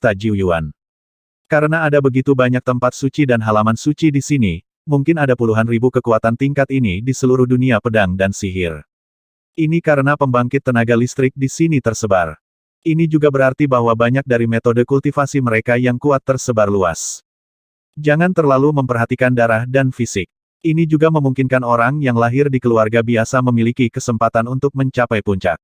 Jiu Yuan. Karena ada begitu banyak tempat suci dan halaman suci di sini, mungkin ada puluhan ribu kekuatan tingkat ini di seluruh dunia pedang dan sihir. Ini karena pembangkit tenaga listrik di sini tersebar. Ini juga berarti bahwa banyak dari metode kultivasi mereka yang kuat tersebar luas. Jangan terlalu memperhatikan darah dan fisik. Ini juga memungkinkan orang yang lahir di keluarga biasa memiliki kesempatan untuk mencapai puncak.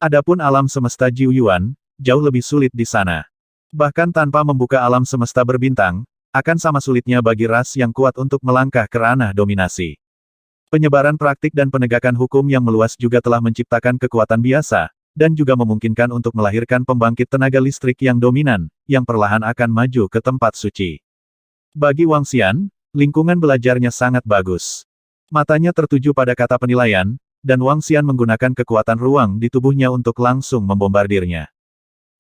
Adapun alam semesta Jiu Yuan, jauh lebih sulit di sana. Bahkan tanpa membuka alam semesta berbintang, akan sama sulitnya bagi ras yang kuat untuk melangkah ke ranah dominasi. Penyebaran praktik dan penegakan hukum yang meluas juga telah menciptakan kekuatan biasa, dan juga memungkinkan untuk melahirkan pembangkit tenaga listrik yang dominan, yang perlahan akan maju ke tempat suci. Bagi Wang Xian, lingkungan belajarnya sangat bagus. Matanya tertuju pada kata penilaian, dan Wang Xian menggunakan kekuatan ruang di tubuhnya untuk langsung membombardirnya.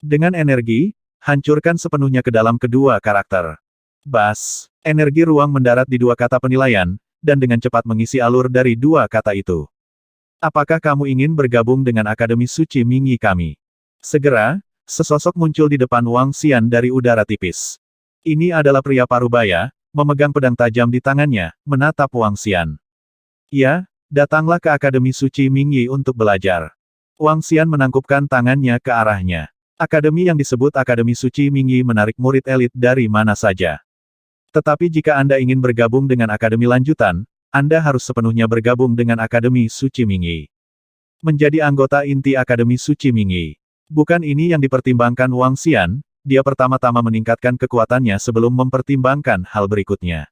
Dengan energi, hancurkan sepenuhnya ke dalam kedua karakter. Bas, energi ruang mendarat di dua kata penilaian, dan dengan cepat mengisi alur dari dua kata itu. Apakah kamu ingin bergabung dengan Akademi Suci Mingyi kami? Segera, sesosok muncul di depan Wang Xian dari udara tipis. Ini adalah pria parubaya, memegang pedang tajam di tangannya, menatap Wang Xian. Ya, datanglah ke Akademi Suci Mingyi untuk belajar. Wang Xian menangkupkan tangannya ke arahnya. Akademi yang disebut Akademi Suci Mingyi menarik murid elit dari mana saja. Tetapi jika Anda ingin bergabung dengan Akademi lanjutan, Anda harus sepenuhnya bergabung dengan Akademi Suci Mingyi. Menjadi anggota inti Akademi Suci Mingyi. Bukan ini yang dipertimbangkan Wang Xian, dia pertama-tama meningkatkan kekuatannya sebelum mempertimbangkan hal berikutnya.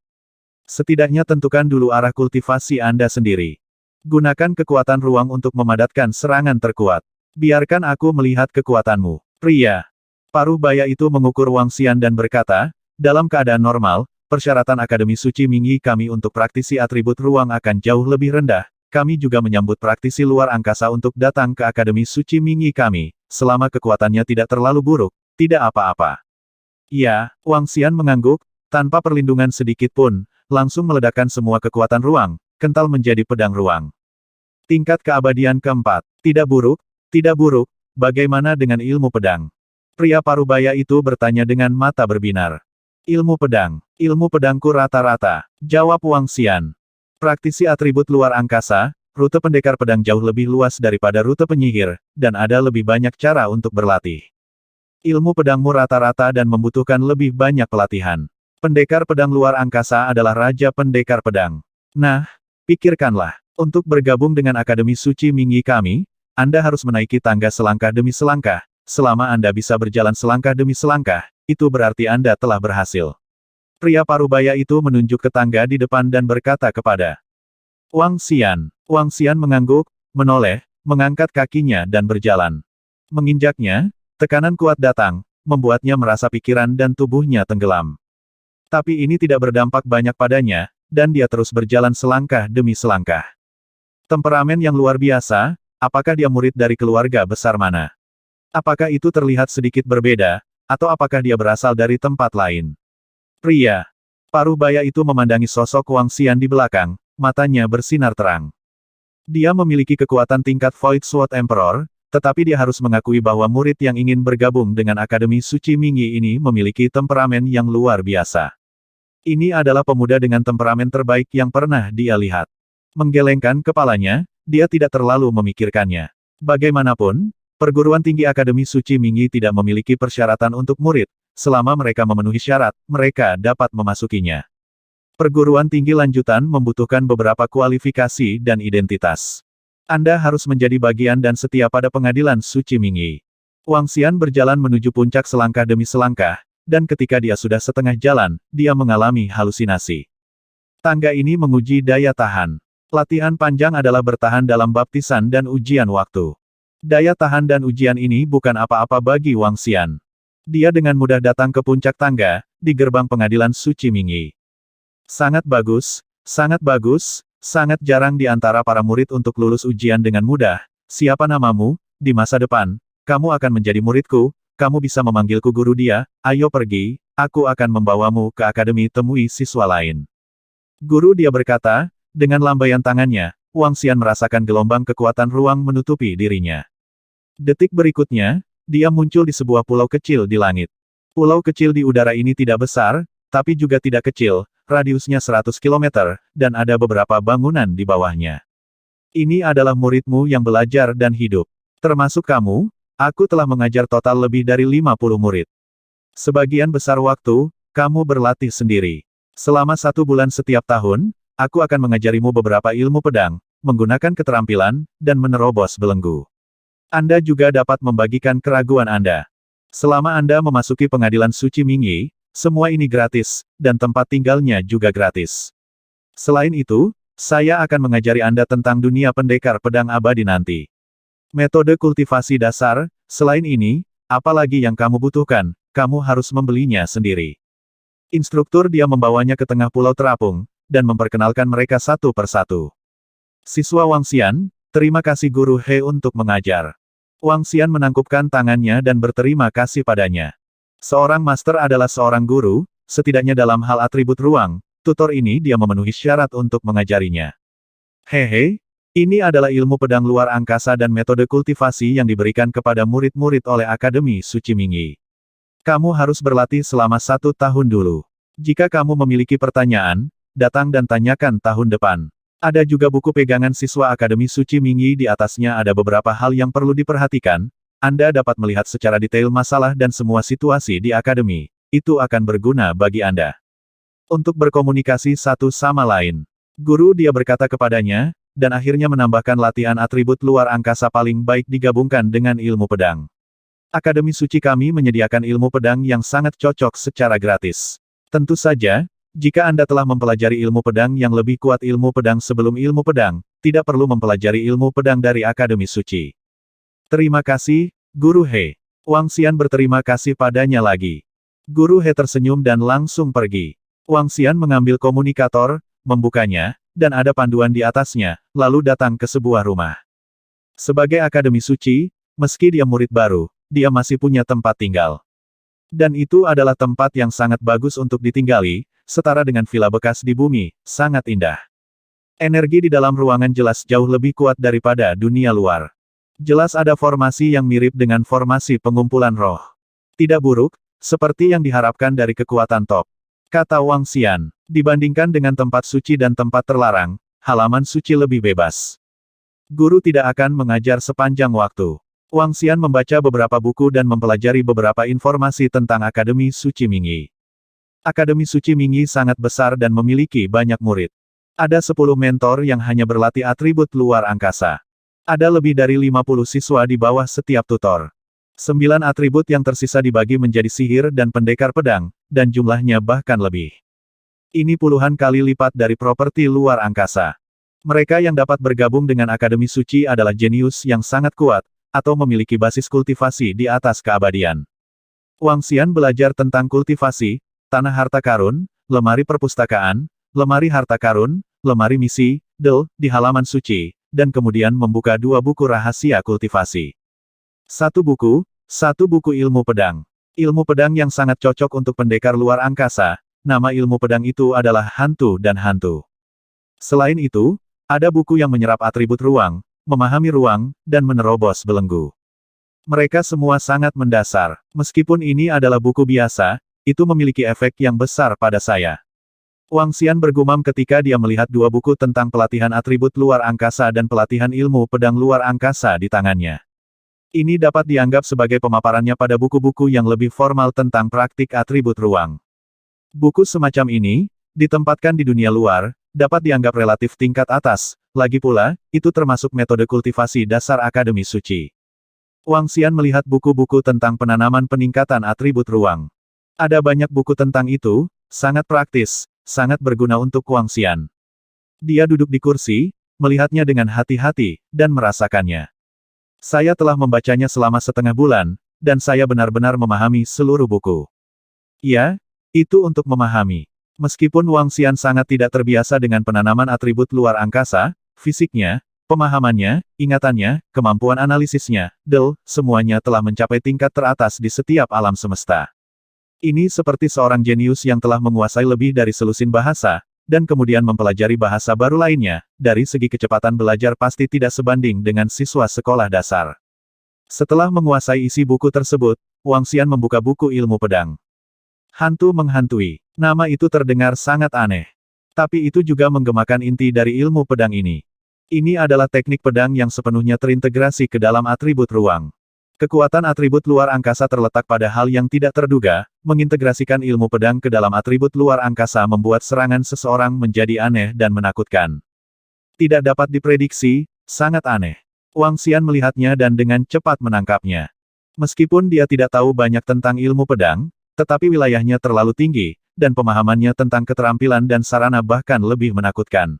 Setidaknya tentukan dulu arah kultivasi Anda sendiri. Gunakan kekuatan ruang untuk memadatkan serangan terkuat. Biarkan aku melihat kekuatanmu. Pria parubaya itu mengukur Wang Xian dan berkata, dalam keadaan normal, persyaratan Akademi Suci Mingyi kami untuk praktisi atribut ruang akan jauh lebih rendah. Kami juga menyambut praktisi luar angkasa untuk datang ke Akademi Suci Mingyi kami, selama kekuatannya tidak terlalu buruk, tidak apa-apa. Ya, Wang Xian mengangguk, tanpa perlindungan sedikit pun, langsung meledakkan semua kekuatan ruang, kental menjadi pedang ruang. Tingkat keabadian keempat, tidak buruk, bagaimana dengan ilmu pedang? Pria parubaya itu bertanya dengan mata berbinar. Ilmu pedangku rata-rata, jawab Wang Xian. Praktisi atribut luar angkasa, rute pendekar pedang jauh lebih luas daripada rute penyihir, dan ada lebih banyak cara untuk berlatih. Ilmu pedangmu rata-rata dan membutuhkan lebih banyak pelatihan. Pendekar pedang luar angkasa adalah Raja Pendekar Pedang. Nah, pikirkanlah, untuk bergabung dengan Akademi Suci Mingyi kami, Anda harus menaiki tangga selangkah demi selangkah. Selama Anda bisa berjalan selangkah demi selangkah, itu berarti Anda telah berhasil. Pria parubaya itu menunjuk ke tangga di depan dan berkata kepada Wang Xian. Wang Xian mengangguk, menoleh, mengangkat kakinya dan berjalan. Menginjaknya, tekanan kuat datang, membuatnya merasa pikiran dan tubuhnya tenggelam. Tapi ini tidak berdampak banyak padanya, dan dia terus berjalan selangkah demi selangkah. Temperamen yang luar biasa, apakah dia murid dari keluarga besar mana? Apakah itu terlihat sedikit berbeda, atau apakah dia berasal dari tempat lain? Pria parubaya itu memandangi sosok Wang Xian di belakang, matanya bersinar terang. Dia memiliki kekuatan tingkat Void Sword Emperor, tetapi dia harus mengakui bahwa murid yang ingin bergabung dengan Akademi Suci Mingyi ini memiliki temperamen yang luar biasa. Ini adalah pemuda dengan temperamen terbaik yang pernah dia lihat. Menggelengkan kepalanya, dia tidak terlalu memikirkannya. Bagaimanapun, perguruan tinggi Akademi Suci Mingyi tidak memiliki persyaratan untuk murid. Selama mereka memenuhi syarat, mereka dapat memasukinya. Perguruan tinggi lanjutan membutuhkan beberapa kualifikasi dan identitas. Anda harus menjadi bagian dan setia pada pengadilan Suci Mingyi. Wang Xian berjalan menuju puncak selangkah demi selangkah, dan ketika dia sudah setengah jalan, dia mengalami halusinasi. Tangga ini menguji daya tahan. Latihan panjang adalah bertahan dalam baptisan dan ujian waktu. Daya tahan dan ujian ini bukan apa-apa bagi Wang Xian. Dia dengan mudah datang ke puncak tangga, di gerbang pengadilan Suci Mingyi. Sangat bagus, sangat jarang di antara para murid untuk lulus ujian dengan mudah. Siapa namamu? Di masa depan, kamu akan menjadi muridku, kamu bisa memanggilku guru dia, ayo pergi, aku akan membawamu ke akademi temui siswa lain. Guru dia berkata, dengan lambaian tangannya, Wang Xian merasakan gelombang kekuatan ruang menutupi dirinya. Detik berikutnya, dia muncul di sebuah pulau kecil di langit. Pulau kecil di udara ini tidak besar, tapi juga tidak kecil, radiusnya 100 km, dan ada beberapa bangunan di bawahnya. Ini adalah muridmu yang belajar dan hidup. Termasuk kamu, aku telah mengajar total lebih dari 50 murid. Sebagian besar waktu, kamu berlatih sendiri. Selama 1 bulan setiap tahun, aku akan mengajarimu beberapa ilmu pedang, menggunakan keterampilan, dan menerobos belenggu. Anda juga dapat membagikan keraguan Anda. Selama Anda memasuki pengadilan suci Mingyi, semua ini gratis, dan tempat tinggalnya juga gratis. Selain itu, saya akan mengajari Anda tentang dunia pendekar pedang abadi nanti. Metode kultivasi dasar, selain ini, apalagi yang kamu butuhkan, kamu harus membelinya sendiri. Instruktur dia membawanya ke tengah pulau terapung, dan memperkenalkan mereka satu persatu. Siswa Wang Xian, terima kasih Guru He untuk mengajar. Wang Xian menangkupkan tangannya dan berterima kasih padanya. Seorang master adalah seorang guru, setidaknya dalam hal atribut ruang, tutor ini dia memenuhi syarat untuk mengajarinya. Hehe, ini adalah ilmu pedang luar angkasa dan metode kultivasi yang diberikan kepada murid-murid oleh Akademi Suci Mingyi. Kamu harus berlatih selama 1 tahun dulu. Jika kamu memiliki pertanyaan, datang dan tanyakan tahun depan. Ada juga buku pegangan siswa Akademi Suci Mingyi di atasnya ada beberapa hal yang perlu diperhatikan. Anda dapat melihat secara detail masalah dan semua situasi di Akademi. Itu akan berguna bagi Anda. Untuk berkomunikasi satu sama lain. Guru dia berkata kepadanya, dan akhirnya menambahkan latihan atribut luar angkasa paling baik digabungkan dengan ilmu pedang. Akademi Suci kami menyediakan ilmu pedang yang sangat cocok secara gratis. Tentu saja, jika Anda telah mempelajari ilmu pedang yang lebih kuat ilmu pedang sebelum ilmu pedang, tidak perlu mempelajari ilmu pedang dari Akademi Suci. Terima kasih, Guru He. Wang Xian berterima kasih padanya lagi. Guru He tersenyum dan langsung pergi. Wang Xian mengambil komunikator, membukanya, dan ada panduan di atasnya, lalu datang ke sebuah rumah. Sebagai Akademi Suci, meski dia murid baru, dia masih punya tempat tinggal. Dan itu adalah tempat yang sangat bagus untuk ditinggali, setara dengan villa bekas di bumi, sangat indah. Energi di dalam ruangan jelas jauh lebih kuat daripada dunia luar. Jelas ada formasi yang mirip dengan formasi pengumpulan roh. Tidak buruk, seperti yang diharapkan dari kekuatan top. Kata Wang Xian, dibandingkan dengan tempat suci dan tempat terlarang, halaman suci lebih bebas. Guru tidak akan mengajar sepanjang waktu. Wang Xian membaca beberapa buku dan mempelajari beberapa informasi tentang Akademi Suci Mingyi. Akademi Suci Mingyi sangat besar dan memiliki banyak murid. Ada 10 mentor yang hanya berlatih atribut luar angkasa. Ada lebih dari 50 siswa di bawah setiap tutor. 9 atribut yang tersisa dibagi menjadi sihir dan pendekar pedang, dan jumlahnya bahkan lebih. Ini puluhan kali lipat dari properti luar angkasa. Mereka yang dapat bergabung dengan Akademi Suci adalah jenius yang sangat kuat, atau memiliki basis kultivasi di atas keabadian. Wang Xian belajar tentang kultivasi, tanah harta karun, lemari perpustakaan, lemari harta karun, lemari misi, di halaman suci, dan kemudian membuka 2 buku rahasia kultivasi. Satu buku ilmu pedang. Ilmu pedang yang sangat cocok untuk pendekar luar angkasa, nama ilmu pedang itu adalah hantu dan hantu. Selain itu, ada buku yang menyerap atribut ruang, memahami ruang, dan menerobos belenggu. Mereka semua sangat mendasar. Meskipun ini adalah buku biasa, itu memiliki efek yang besar pada saya. Wang Xian bergumam ketika dia melihat 2 buku tentang pelatihan atribut luar angkasa dan pelatihan ilmu pedang luar angkasa di tangannya. Ini dapat dianggap sebagai pemaparannya pada buku-buku yang lebih formal tentang praktik atribut ruang. Buku semacam ini, ditempatkan di dunia luar, dapat dianggap relatif tingkat atas, lagi pula, itu termasuk metode kultivasi dasar Akademi Suci. Wang Xian melihat buku-buku tentang penanaman peningkatan atribut ruang. Ada banyak buku tentang itu, sangat praktis, sangat berguna untuk Wang Xian. Dia duduk di kursi, melihatnya dengan hati-hati, dan merasakannya. Saya telah membacanya selama setengah bulan, dan saya benar-benar memahami seluruh buku. Ya, itu untuk memahami. Meskipun Wang Xian sangat tidak terbiasa dengan penanaman atribut luar angkasa, fisiknya, pemahamannya, ingatannya, kemampuan analisisnya, semuanya telah mencapai tingkat teratas di setiap alam semesta. Ini seperti seorang jenius yang telah menguasai lebih dari selusin bahasa, dan kemudian mempelajari bahasa baru lainnya, dari segi kecepatan belajar pasti tidak sebanding dengan siswa sekolah dasar. Setelah menguasai isi buku tersebut, Wang Xian membuka buku ilmu pedang. Hantu menghantui. Nama itu terdengar sangat aneh. Tapi itu juga menggemakan inti dari ilmu pedang ini. Ini adalah teknik pedang yang sepenuhnya terintegrasi ke dalam atribut ruang. Kekuatan atribut luar angkasa terletak pada hal yang tidak terduga, mengintegrasikan ilmu pedang ke dalam atribut luar angkasa membuat serangan seseorang menjadi aneh dan menakutkan. Tidak dapat diprediksi, sangat aneh. Wang Xian melihatnya dan dengan cepat menangkapnya. Meskipun dia tidak tahu banyak tentang ilmu pedang, tetapi wilayahnya terlalu tinggi, dan pemahamannya tentang keterampilan dan sarana bahkan lebih menakutkan.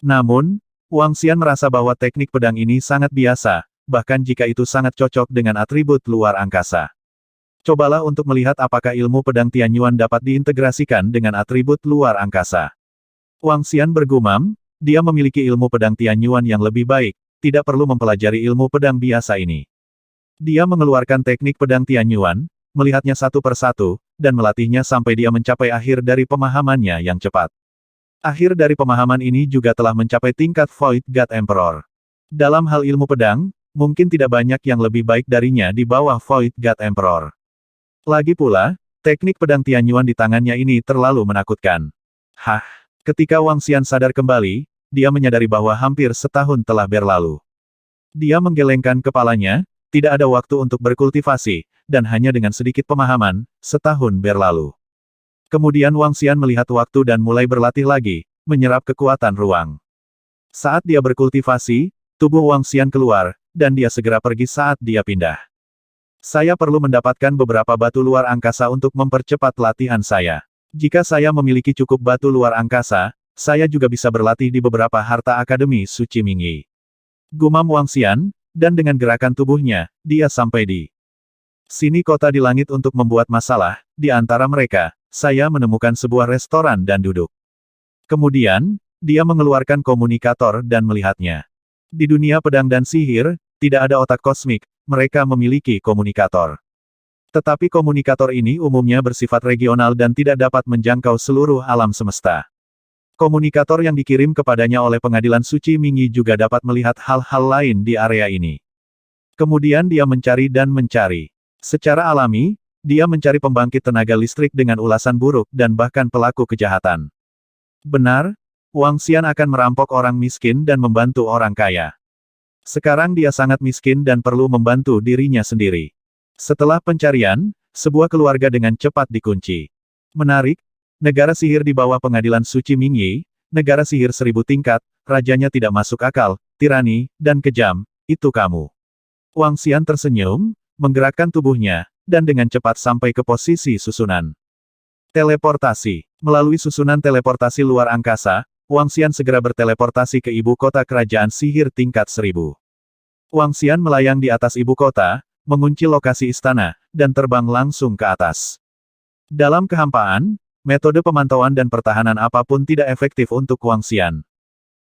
Namun, Wang Xian merasa bahwa teknik pedang ini sangat biasa, bahkan jika itu sangat cocok dengan atribut luar angkasa. Cobalah untuk melihat apakah ilmu pedang Tianyuan dapat diintegrasikan dengan atribut luar angkasa. Wang Xian bergumam, dia memiliki ilmu pedang Tianyuan yang lebih baik, tidak perlu mempelajari ilmu pedang biasa ini. Dia mengeluarkan teknik pedang Tianyuan, melihatnya satu persatu, dan melatihnya sampai dia mencapai akhir dari pemahamannya yang cepat. Akhir dari pemahaman ini juga telah mencapai tingkat Void God Emperor. Dalam hal ilmu pedang, mungkin tidak banyak yang lebih baik darinya di bawah Void God Emperor. Lagi pula, teknik pedang Tianyuan di tangannya ini terlalu menakutkan. Hah! Ketika Wang Xian sadar kembali, dia menyadari bahwa hampir setahun telah berlalu. Dia menggelengkan kepalanya, tidak ada waktu untuk berkultivasi, dan hanya dengan sedikit pemahaman, setahun berlalu. Kemudian Wang Xian melihat waktu dan mulai berlatih lagi, menyerap kekuatan ruang. Saat dia berkultivasi, tubuh Wang Xian keluar, dan dia segera pergi saat dia pindah. Saya perlu mendapatkan beberapa batu luar angkasa untuk mempercepat latihan saya. Jika saya memiliki cukup batu luar angkasa, saya juga bisa berlatih di beberapa harta Akademi Suci Mingyi. Gumam Wang Xian, dan dengan gerakan tubuhnya, dia sampai di sini kota di langit untuk membuat masalah, di antara mereka, saya menemukan sebuah restoran dan duduk. Kemudian, dia mengeluarkan komunikator dan melihatnya. Di dunia pedang dan sihir, tidak ada otak kosmik, mereka memiliki komunikator. Tetapi komunikator ini umumnya bersifat regional dan tidak dapat menjangkau seluruh alam semesta. Komunikator yang dikirim kepadanya oleh Pengadilan Suci Mingyi juga dapat melihat hal-hal lain di area ini. Kemudian dia mencari dan mencari. Secara alami, dia mencari pembangkit tenaga listrik dengan ulasan buruk dan bahkan pelaku kejahatan. Benar, Wang Xian akan merampok orang miskin dan membantu orang kaya. Sekarang dia sangat miskin dan perlu membantu dirinya sendiri. Setelah pencarian, sebuah keluarga dengan cepat dikunci. Menarik, negara sihir di bawah Pengadilan Suci Mingyi, negara sihir 1000 tingkat, rajanya tidak masuk akal, tirani, dan kejam, itu kamu. Wang Xian tersenyum, menggerakkan tubuhnya, dan dengan cepat sampai ke posisi susunan. Teleportasi. Melalui susunan teleportasi luar angkasa, Wang Xian segera berteleportasi ke ibu kota kerajaan sihir tingkat 1000. Wang Xian melayang di atas ibu kota, mengunci lokasi istana, dan terbang langsung ke atas. Dalam kehampaan, metode pemantauan dan pertahanan apapun tidak efektif untuk Wang Xian.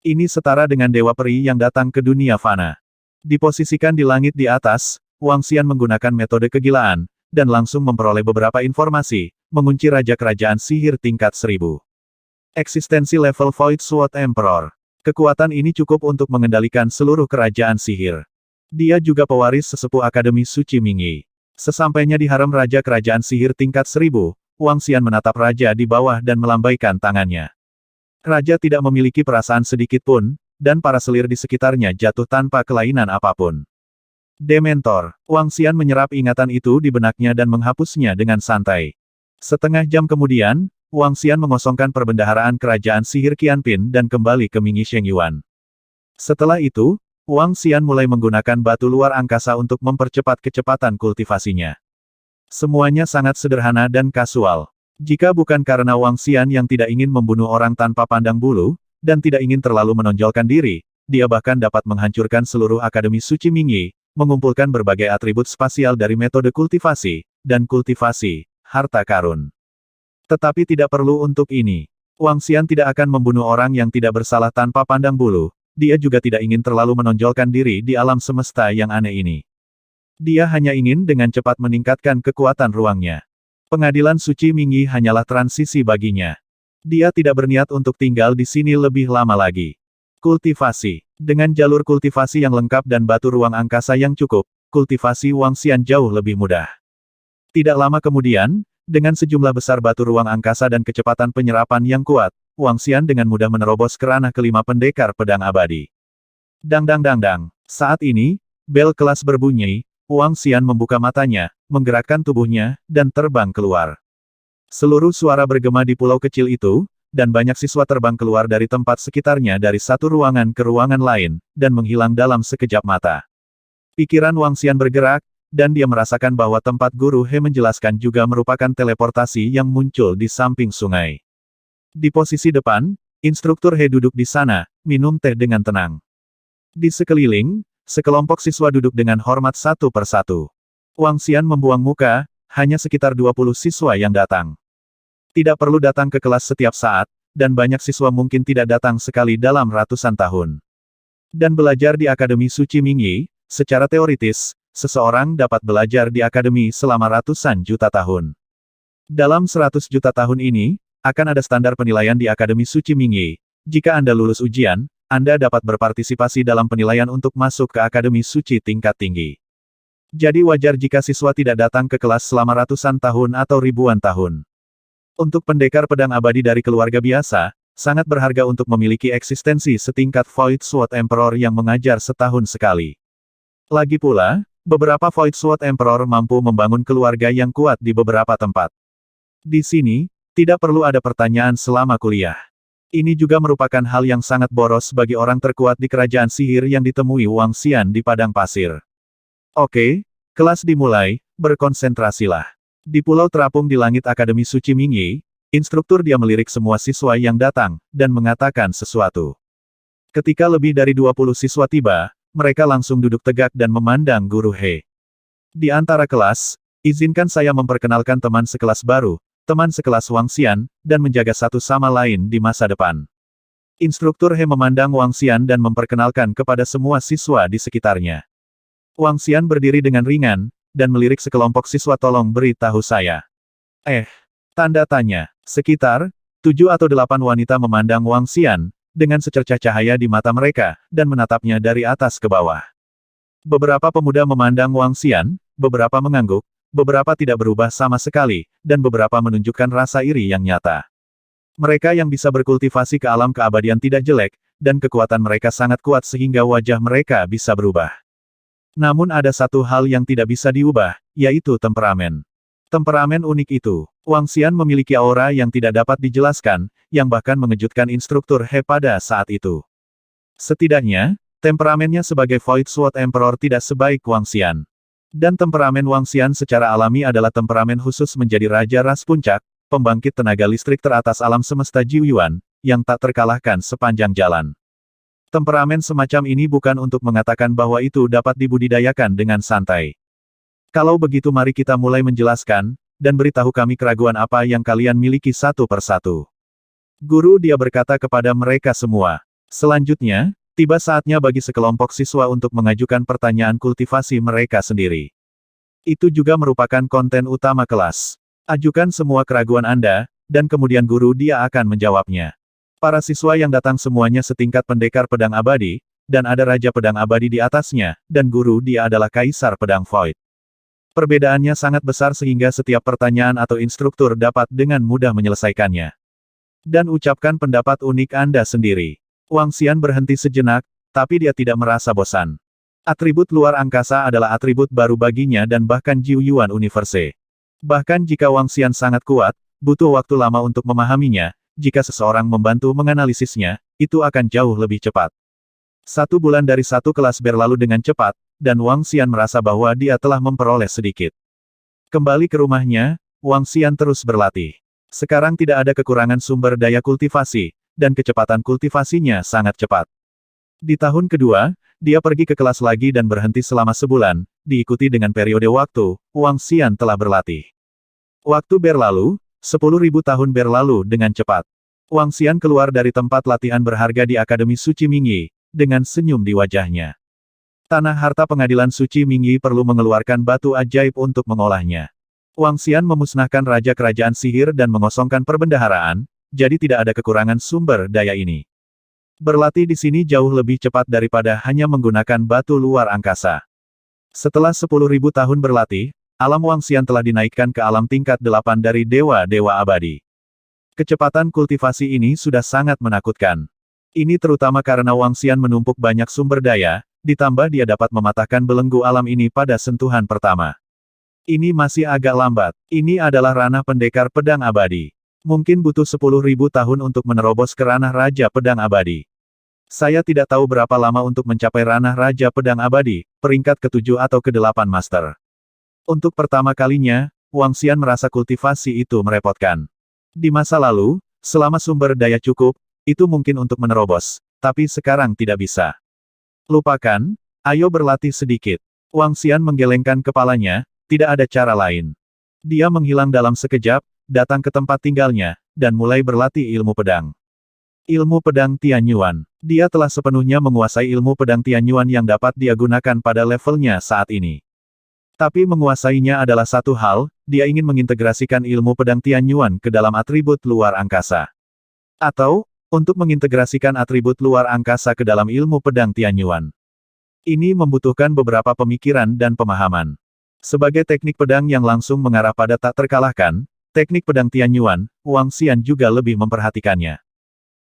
Ini setara dengan dewa peri yang datang ke dunia fana. Diposisikan di langit di atas, Wang Xian menggunakan metode kegilaan, dan langsung memperoleh beberapa informasi, mengunci Raja Kerajaan Sihir tingkat 1000. Eksistensi level Void Sword Emperor. Kekuatan ini cukup untuk mengendalikan seluruh kerajaan sihir. Dia juga pewaris sesepuh Akademi Suci Mingyi. Sesampainya di harem Raja Kerajaan Sihir tingkat 1000, Wang Xian menatap Raja di bawah dan melambaikan tangannya. Raja tidak memiliki perasaan sedikit pun, dan para selir di sekitarnya jatuh tanpa kelainan apapun. Dementor. Wang Xian menyerap ingatan itu di benaknya dan menghapusnya dengan santai. Setengah jam kemudian, Wang Xian mengosongkan perbendaharaan Kerajaan Sihir Qianpin dan kembali ke Mingyi Shengyuan. Setelah itu, Wang Xian mulai menggunakan batu luar angkasa untuk mempercepat kecepatan kultivasinya. Semuanya sangat sederhana dan kasual. Jika bukan karena Wang Xian yang tidak ingin membunuh orang tanpa pandang bulu, dan tidak ingin terlalu menonjolkan diri, dia bahkan dapat menghancurkan seluruh Akademi Suci Mingyi, mengumpulkan berbagai atribut spasial dari metode kultivasi, dan kultivasi, harta karun. Tetapi tidak perlu untuk ini. Wang Xian tidak akan membunuh orang yang tidak bersalah tanpa pandang bulu. Dia juga tidak ingin terlalu menonjolkan diri di alam semesta yang aneh ini. Dia hanya ingin dengan cepat meningkatkan kekuatan ruangnya. Pengadilan Suci Mingyi hanyalah transisi baginya. Dia tidak berniat untuk tinggal di sini lebih lama lagi. Kultivasi. Dengan jalur kultivasi yang lengkap dan batu ruang angkasa yang cukup, kultivasi Wang Xian jauh lebih mudah. Tidak lama kemudian, dengan sejumlah besar batu ruang angkasa dan kecepatan penyerapan yang kuat, Wang Xian dengan mudah menerobos ke ranah kelima pendekar pedang abadi. Dang dang dang dang. Saat ini, bel kelas berbunyi, Wang Xian membuka matanya, menggerakkan tubuhnya, dan terbang keluar. Seluruh suara bergema di pulau kecil itu, dan banyak siswa terbang keluar dari tempat sekitarnya dari satu ruangan ke ruangan lain, dan menghilang dalam sekejap mata. Pikiran Wang Xian bergerak, dan dia merasakan bahwa tempat Guru He menjelaskan juga merupakan teleportasi yang muncul di samping sungai. Di posisi depan, instruktur He duduk di sana, minum teh dengan tenang. Di sekeliling, sekelompok siswa duduk dengan hormat satu persatu. Wang Xian membuang muka, hanya sekitar 20 siswa yang datang. Tidak perlu datang ke kelas setiap saat, dan banyak siswa mungkin tidak datang sekali dalam ratusan tahun. Dan belajar di Akademi Suci Mingyi, secara teoritis, seseorang dapat belajar di akademi selama ratusan juta tahun. Dalam 100 juta tahun ini, akan ada standar penilaian di Akademi Suci Mingyi. Jika Anda lulus ujian, Anda dapat berpartisipasi dalam penilaian untuk masuk ke Akademi Suci tingkat tinggi. Jadi wajar jika siswa tidak datang ke kelas selama ratusan tahun atau ribuan tahun. Untuk pendekar pedang abadi dari keluarga biasa, sangat berharga untuk memiliki eksistensi setingkat Void Sword Emperor yang mengajar setahun sekali. Lagi pula, beberapa Void Sword Emperor mampu membangun keluarga yang kuat di beberapa tempat. Di sini, tidak perlu ada pertanyaan selama kuliah. Ini juga merupakan hal yang sangat boros bagi orang terkuat di kerajaan sihir yang ditemui Wang Xian di padang pasir. Oke, kelas dimulai, berkonsentrasilah. Di pulau terapung di langit Akademi Suci Mingyi, instruktur dia melirik semua siswa yang datang, dan mengatakan sesuatu. Ketika lebih dari 20 siswa tiba, mereka langsung duduk tegak dan memandang Guru He. Di antara kelas, izinkan saya memperkenalkan teman sekelas baru, teman sekelas Wang Xian, dan menjaga satu sama lain di masa depan. Instruktur He memandang Wang Xian dan memperkenalkan kepada semua siswa di sekitarnya. Wang Xian berdiri dengan ringan, dan melirik sekelompok siswa tolong beritahu saya. Tanda tanya. Sekitar 7 atau 8 wanita memandang Wang Xian, dengan secercah cahaya di mata mereka, dan menatapnya dari atas ke bawah. Beberapa pemuda memandang Wang Xian, beberapa mengangguk, beberapa tidak berubah sama sekali, dan beberapa menunjukkan rasa iri yang nyata. Mereka yang bisa berkultivasi ke alam keabadian tidak jelek, dan kekuatan mereka sangat kuat sehingga wajah mereka bisa berubah. Namun ada satu hal yang tidak bisa diubah, yaitu temperamen. Temperamen unik itu, Wang Xian memiliki aura yang tidak dapat dijelaskan, yang bahkan mengejutkan instruktur He pada saat itu. Setidaknya, temperamennya sebagai Void Sword Emperor tidak sebaik Wang Xian. Dan temperamen Wang Xian secara alami adalah temperamen khusus menjadi Raja Ras Puncak, pembangkit tenaga listrik teratas alam semesta Jiuyuan, yang tak terkalahkan sepanjang jalan. Temperamen semacam ini bukan untuk mengatakan bahwa itu dapat dibudidayakan dengan santai. Kalau begitu mari kita mulai menjelaskan, dan beritahu kami keraguan apa yang kalian miliki satu persatu. Guru dia berkata kepada mereka semua. Selanjutnya, tiba saatnya bagi sekelompok siswa untuk mengajukan pertanyaan kultivasi mereka sendiri. Itu juga merupakan konten utama kelas. Ajukan semua keraguan Anda, dan kemudian guru dia akan menjawabnya. Para siswa yang datang semuanya setingkat pendekar pedang abadi, dan ada Raja Pedang Abadi di atasnya, dan guru dia adalah Kaisar Pedang Void. Perbedaannya sangat besar sehingga setiap pertanyaan atau instruktur dapat dengan mudah menyelesaikannya. Dan ucapkan pendapat unik Anda sendiri. Wang Xian berhenti sejenak, tapi dia tidak merasa bosan. Atribut luar angkasa adalah atribut baru baginya dan bahkan Jiuyuan Universe. Bahkan jika Wang Xian sangat kuat, butuh waktu lama untuk memahaminya, jika seseorang membantu menganalisisnya, itu akan jauh lebih cepat. 1 bulan dari satu kelas berlalu dengan cepat, dan Wang Xian merasa bahwa dia telah memperoleh sedikit. Kembali ke rumahnya, Wang Xian terus berlatih. Sekarang tidak ada kekurangan sumber daya kultivasi, dan kecepatan kultivasinya sangat cepat. Di tahun kedua, dia pergi ke kelas lagi dan berhenti selama sebulan, diikuti dengan periode waktu, Wang Xian telah berlatih. Waktu berlalu, 10.000 tahun berlalu dengan cepat. Wang Xian keluar dari tempat latihan berharga di Akademi Suci Mingyi, dengan senyum di wajahnya. Tanah harta pengadilan Suci Mingyi perlu mengeluarkan batu ajaib untuk mengolahnya. Wang Xian memusnahkan raja kerajaan sihir dan mengosongkan perbendaharaan, jadi tidak ada kekurangan sumber daya ini. Berlatih di sini jauh lebih cepat daripada hanya menggunakan batu luar angkasa. Setelah 10.000 tahun berlatih, alam Wangxian telah dinaikkan ke alam tingkat 8 dari dewa-dewa abadi. Kecepatan kultivasi ini sudah sangat menakutkan. Ini terutama karena Wangxian menumpuk banyak sumber daya, ditambah dia dapat mematahkan belenggu alam ini pada sentuhan pertama. Ini masih agak lambat. Ini adalah ranah pendekar pedang abadi. Mungkin butuh 10.000 tahun untuk menerobos ke ranah Raja Pedang Abadi. Saya tidak tahu berapa lama untuk mencapai ranah Raja Pedang Abadi, peringkat ke-7 atau ke-8 Master. Untuk pertama kalinya, Wangxian merasa kultivasi itu merepotkan. Di masa lalu, selama sumber daya cukup, itu mungkin untuk menerobos, tapi sekarang tidak bisa. Lupakan, ayo berlatih sedikit. Wangxian menggelengkan kepalanya, tidak ada cara lain. Dia menghilang dalam sekejap, datang ke tempat tinggalnya, dan mulai berlatih ilmu pedang. Ilmu pedang Tianyuan. Dia telah sepenuhnya menguasai ilmu pedang Tianyuan yang dapat dia gunakan pada levelnya saat ini. Tapi menguasainya adalah satu hal, dia ingin mengintegrasikan ilmu pedang Tianyuan ke dalam atribut luar angkasa. Atau, untuk mengintegrasikan atribut luar angkasa ke dalam ilmu pedang Tianyuan. Ini membutuhkan beberapa pemikiran dan pemahaman. Sebagai teknik pedang yang langsung mengarah pada tak terkalahkan, teknik pedang Tianyuan, Wangxian juga lebih memperhatikannya.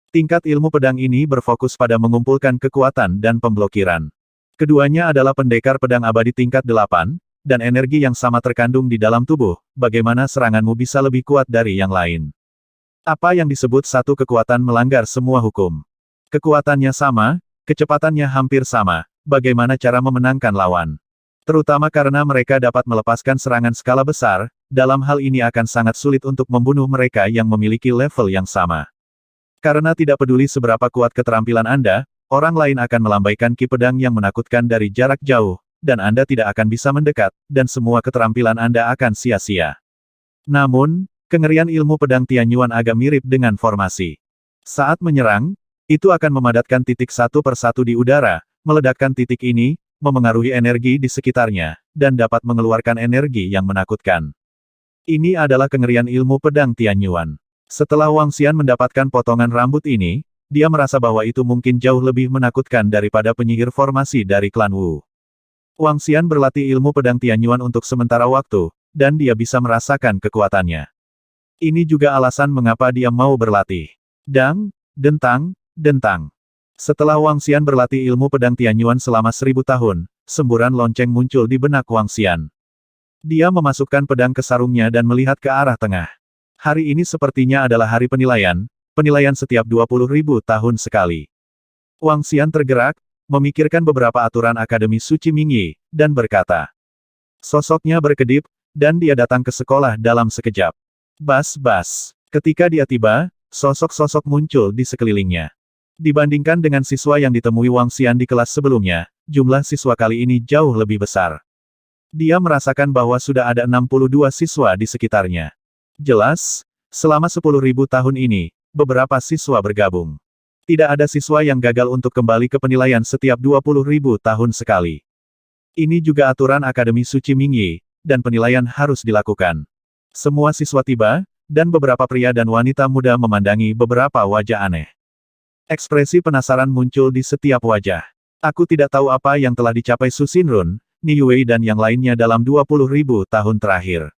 Tingkat ilmu pedang ini berfokus pada mengumpulkan kekuatan dan pemblokiran. Keduanya adalah pendekar pedang abadi tingkat 8, dan energi yang sama terkandung di dalam tubuh, bagaimana seranganmu bisa lebih kuat dari yang lain. Apa yang disebut satu kekuatan melanggar semua hukum. Kekuatannya sama, kecepatannya hampir sama, bagaimana cara memenangkan lawan. Terutama karena mereka dapat melepaskan serangan skala besar, dalam hal ini akan sangat sulit untuk membunuh mereka yang memiliki level yang sama. Karena tidak peduli seberapa kuat keterampilan Anda, orang lain akan melambaikan ki pedang yang menakutkan dari jarak jauh, dan Anda tidak akan bisa mendekat, dan semua keterampilan Anda akan sia-sia. Namun, kengerian ilmu pedang Tianyuan agak mirip dengan formasi. Saat menyerang, itu akan memadatkan titik satu persatu di udara, meledakkan titik ini, memengaruhi energi di sekitarnya, dan dapat mengeluarkan energi yang menakutkan. Ini adalah kengerian ilmu pedang Tianyuan. Setelah Wangxian mendapatkan potongan rambut ini, dia merasa bahwa itu mungkin jauh lebih menakutkan daripada penyihir formasi dari klan Wu. Wangxian berlatih ilmu pedang Tianyuan untuk sementara waktu, dan dia bisa merasakan kekuatannya. Ini juga alasan mengapa dia mau berlatih. Dang, dentang, dentang. Setelah Wangxian berlatih ilmu pedang Tianyuan selama 1000 tahun, semburan lonceng muncul di benak Wangxian. Dia memasukkan pedang ke sarungnya dan melihat ke arah tengah. Hari ini sepertinya adalah hari penilaian setiap 20.000 tahun sekali. Wangxian tergerak, memikirkan beberapa aturan Akademi Suci Mingyi, dan berkata. Sosoknya berkedip, dan dia datang ke sekolah dalam sekejap. Bas-bas. Ketika dia tiba, sosok-sosok muncul di sekelilingnya. Dibandingkan dengan siswa yang ditemui Wangxian di kelas sebelumnya, jumlah siswa kali ini jauh lebih besar. Dia merasakan bahwa sudah ada 62 siswa di sekitarnya. Jelas, selama 10.000 tahun ini, beberapa siswa bergabung. Tidak ada siswa yang gagal untuk kembali ke penilaian setiap 20.000 tahun sekali. Ini juga aturan Akademi Suci Mingyi, dan penilaian harus dilakukan. Semua siswa tiba, dan beberapa pria dan wanita muda memandangi beberapa wajah aneh. Ekspresi penasaran muncul di setiap wajah. Aku tidak tahu apa yang telah dicapai Su Xinrun, Ni Yue dan yang lainnya dalam 20.000 tahun terakhir.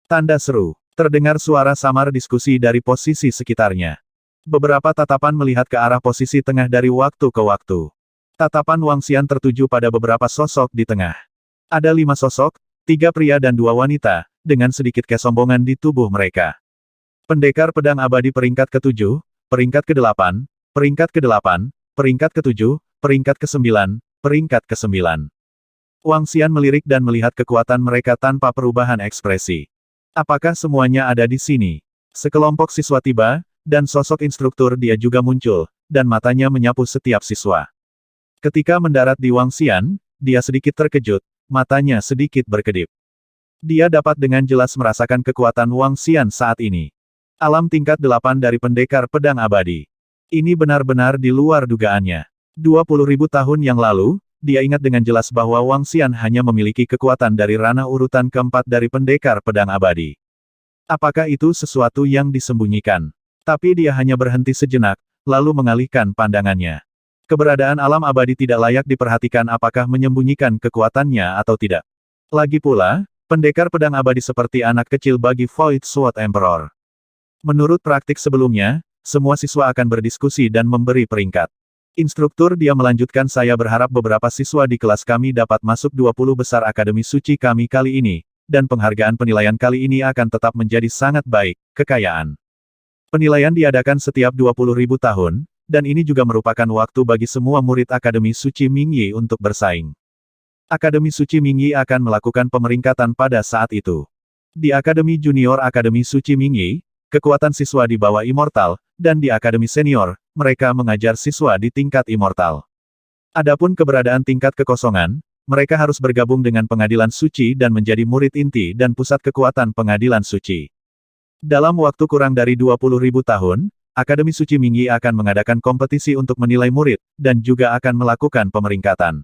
Tanda seru. Terdengar suara samar diskusi dari posisi sekitarnya. Beberapa tatapan melihat ke arah posisi tengah dari waktu ke waktu. Tatapan Wangxian tertuju pada beberapa sosok di tengah. Ada 5 sosok, 3 pria dan 2 wanita, dengan sedikit kesombongan di tubuh mereka. Pendekar pedang abadi peringkat ke-7, peringkat ke-8, peringkat ke-8, peringkat ke-7, peringkat ke-9, peringkat ke-9. Wangxian melirik dan melihat kekuatan mereka tanpa perubahan ekspresi. Apakah semuanya ada di sini? Sekelompok siswa tiba, dan sosok instruktur dia juga muncul, dan matanya menyapu setiap siswa. Ketika mendarat di Wangxian, dia sedikit terkejut, matanya sedikit berkedip. Dia dapat dengan jelas merasakan kekuatan Wangxian saat ini. Alam tingkat 8 dari pendekar pedang abadi. Ini benar-benar di luar dugaannya. 20.000 tahun yang lalu, dia ingat dengan jelas bahwa Wangxian hanya memiliki kekuatan dari ranah urutan keempat dari pendekar pedang abadi. Apakah itu sesuatu yang disembunyikan? Tapi dia hanya berhenti sejenak, lalu mengalihkan pandangannya. Keberadaan alam abadi tidak layak diperhatikan apakah menyembunyikan kekuatannya atau tidak. Lagi pula, Pendekar pedang abadi seperti anak kecil bagi Void Sword Emperor. Menurut praktik sebelumnya, semua siswa akan berdiskusi dan memberi peringkat. Instruktur dia melanjutkan, saya berharap beberapa siswa di kelas kami dapat masuk 20 besar Akademi Suci kami kali ini, dan penghargaan penilaian kali ini akan tetap menjadi sangat baik, kekayaan. Penilaian diadakan setiap 20.000 tahun, dan ini juga merupakan waktu bagi semua murid Akademi Suci Mingyi untuk bersaing. Akademi Suci Mingyi akan melakukan pemeringkatan pada saat itu. Di Akademi Junior Akademi Suci Mingyi, kekuatan siswa di bawah Immortal, dan di Akademi Senior, mereka mengajar siswa di tingkat Immortal. Adapun keberadaan tingkat kekosongan, mereka harus bergabung dengan Pengadilan Suci dan menjadi murid inti dan pusat kekuatan Pengadilan Suci. Dalam waktu kurang dari 20.000 tahun, Akademi Suci Mingyi akan mengadakan kompetisi untuk menilai murid, dan juga akan melakukan pemeringkatan.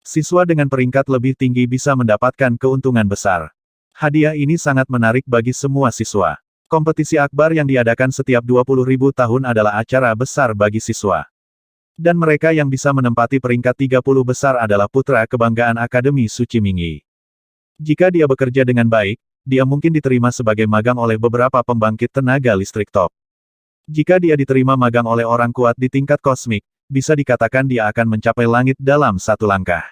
Siswa dengan peringkat lebih tinggi bisa mendapatkan keuntungan besar. Hadiah ini sangat menarik bagi semua siswa. Kompetisi akbar yang diadakan setiap 20.000 tahun adalah acara besar bagi siswa. Dan mereka yang bisa menempati peringkat 30 besar adalah putra kebanggaan Akademi Suci Mingyi. Jika dia bekerja dengan baik, dia mungkin diterima sebagai magang oleh beberapa pembangkit tenaga listrik top. Jika dia diterima magang oleh orang kuat di tingkat kosmik, bisa dikatakan dia akan mencapai langit dalam satu langkah.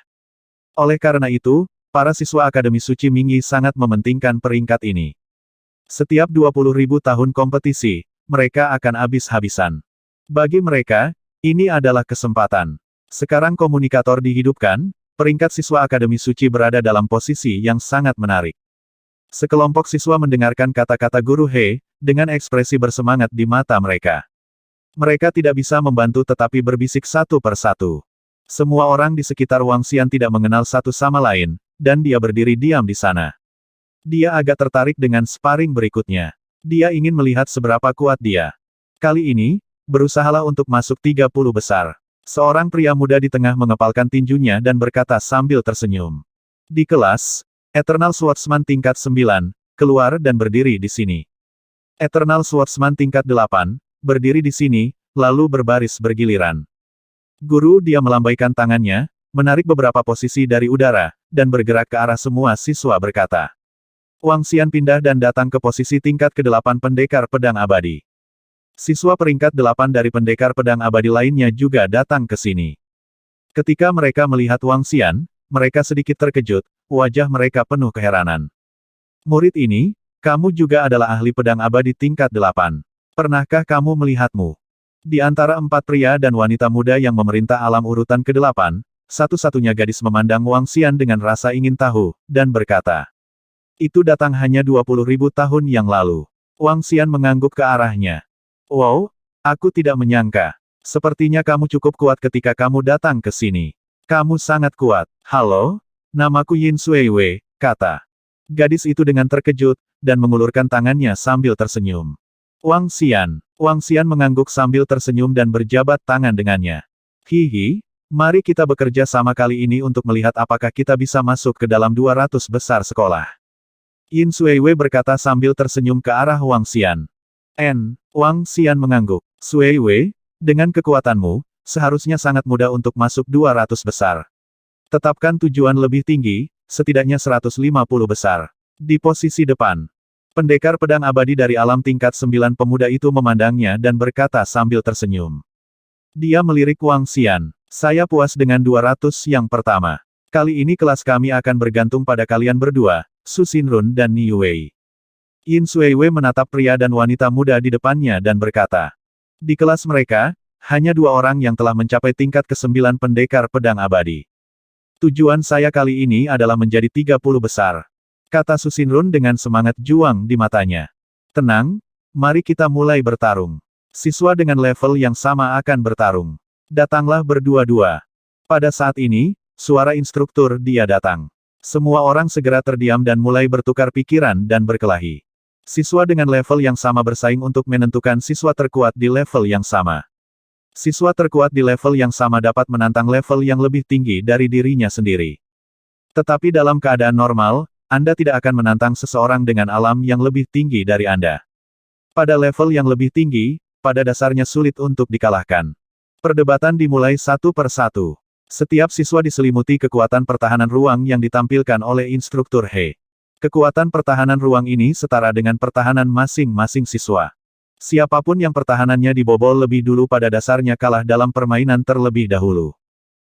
Oleh karena itu, para siswa Akademi Suci Mingyi sangat mementingkan peringkat ini. Setiap 20.000 tahun kompetisi, mereka akan habis-habisan. Bagi mereka, ini adalah kesempatan. Sekarang komunikator dihidupkan, peringkat siswa Akademi Suci berada dalam posisi yang sangat menarik. Sekelompok siswa mendengarkan kata-kata Guru He, dengan ekspresi bersemangat di mata mereka. Mereka tidak bisa membantu tetapi berbisik satu persatu. Semua orang di sekitar Wang Xian tidak mengenal satu sama lain, dan dia berdiri diam di sana. Dia agak tertarik dengan sparring berikutnya. Dia ingin melihat seberapa kuat dia. Kali ini, berusahalah untuk masuk 30 besar. Seorang pria muda di tengah mengepalkan tinjunya dan berkata sambil tersenyum. Di kelas, Eternal Swordsman tingkat 9, keluar dan berdiri di sini. Eternal Swordsman tingkat 8, berdiri di sini, lalu berbaris bergiliran. Guru dia melambaikan tangannya, menarik beberapa posisi dari udara, dan bergerak ke arah semua siswa berkata. Wang Xian pindah dan datang ke posisi tingkat ke-8 pendekar pedang abadi. Siswa peringkat 8 dari pendekar pedang abadi lainnya juga datang ke sini. Ketika mereka melihat Wang Xian, mereka sedikit terkejut, wajah mereka penuh keheranan. Murid ini, kamu juga adalah ahli pedang abadi tingkat 8. Pernahkah kamu melihatmu? Di antara 4 pria dan wanita muda yang memerintah alam urutan ke-8, satu-satunya gadis memandang Wang Xian dengan rasa ingin tahu, dan berkata. Itu datang hanya 20.000 tahun yang lalu. Wang Xian mengangguk ke arahnya. Wow, aku tidak menyangka. Sepertinya kamu cukup kuat ketika kamu datang ke sini. Kamu sangat kuat. Halo? Namaku Yin Suiwei, kata. Gadis itu dengan terkejut, dan mengulurkan tangannya sambil tersenyum. Wang Xian mengangguk sambil tersenyum dan berjabat tangan dengannya. Hihi, mari kita bekerja sama kali ini untuk melihat apakah kita bisa masuk ke dalam 200 besar sekolah. Yin Suiwei berkata sambil tersenyum ke arah Wang Xian. Wang Xian mengangguk. Suiwei, dengan kekuatanmu, seharusnya sangat mudah untuk masuk 200 besar. Tetapkan tujuan lebih tinggi, setidaknya 150 besar. Di posisi depan. Pendekar pedang abadi dari alam tingkat 9 pemuda itu memandangnya dan berkata sambil tersenyum. Dia melirik Wang Xian. Saya puas dengan 200 yang pertama. Kali ini kelas kami akan bergantung pada kalian berdua, Su Xinrun dan Niu Wei. Yin Suiwei menatap pria dan wanita muda di depannya dan berkata. Di kelas mereka, hanya 2 orang yang telah mencapai tingkat ke-9 pendekar pedang abadi. Tujuan saya kali ini adalah menjadi 30 besar. Kata Su Xinrun dengan semangat juang di matanya. Tenang, mari kita mulai bertarung. Siswa dengan level yang sama akan bertarung. Datanglah berdua-dua. Pada saat ini, suara instruktur dia datang. Semua orang segera terdiam dan mulai bertukar pikiran dan berkelahi. Siswa dengan level yang sama bersaing untuk menentukan siswa terkuat di level yang sama. Siswa terkuat di level yang sama dapat menantang level yang lebih tinggi dari dirinya sendiri. Tetapi dalam keadaan normal, Anda tidak akan menantang seseorang dengan alam yang lebih tinggi dari Anda. Pada level yang lebih tinggi, pada dasarnya sulit untuk dikalahkan. Perdebatan dimulai satu per satu. Setiap siswa diselimuti kekuatan pertahanan ruang yang ditampilkan oleh instruktur He. Kekuatan pertahanan ruang ini setara dengan pertahanan masing-masing siswa. Siapapun yang pertahanannya dibobol lebih dulu pada dasarnya kalah dalam permainan terlebih dahulu.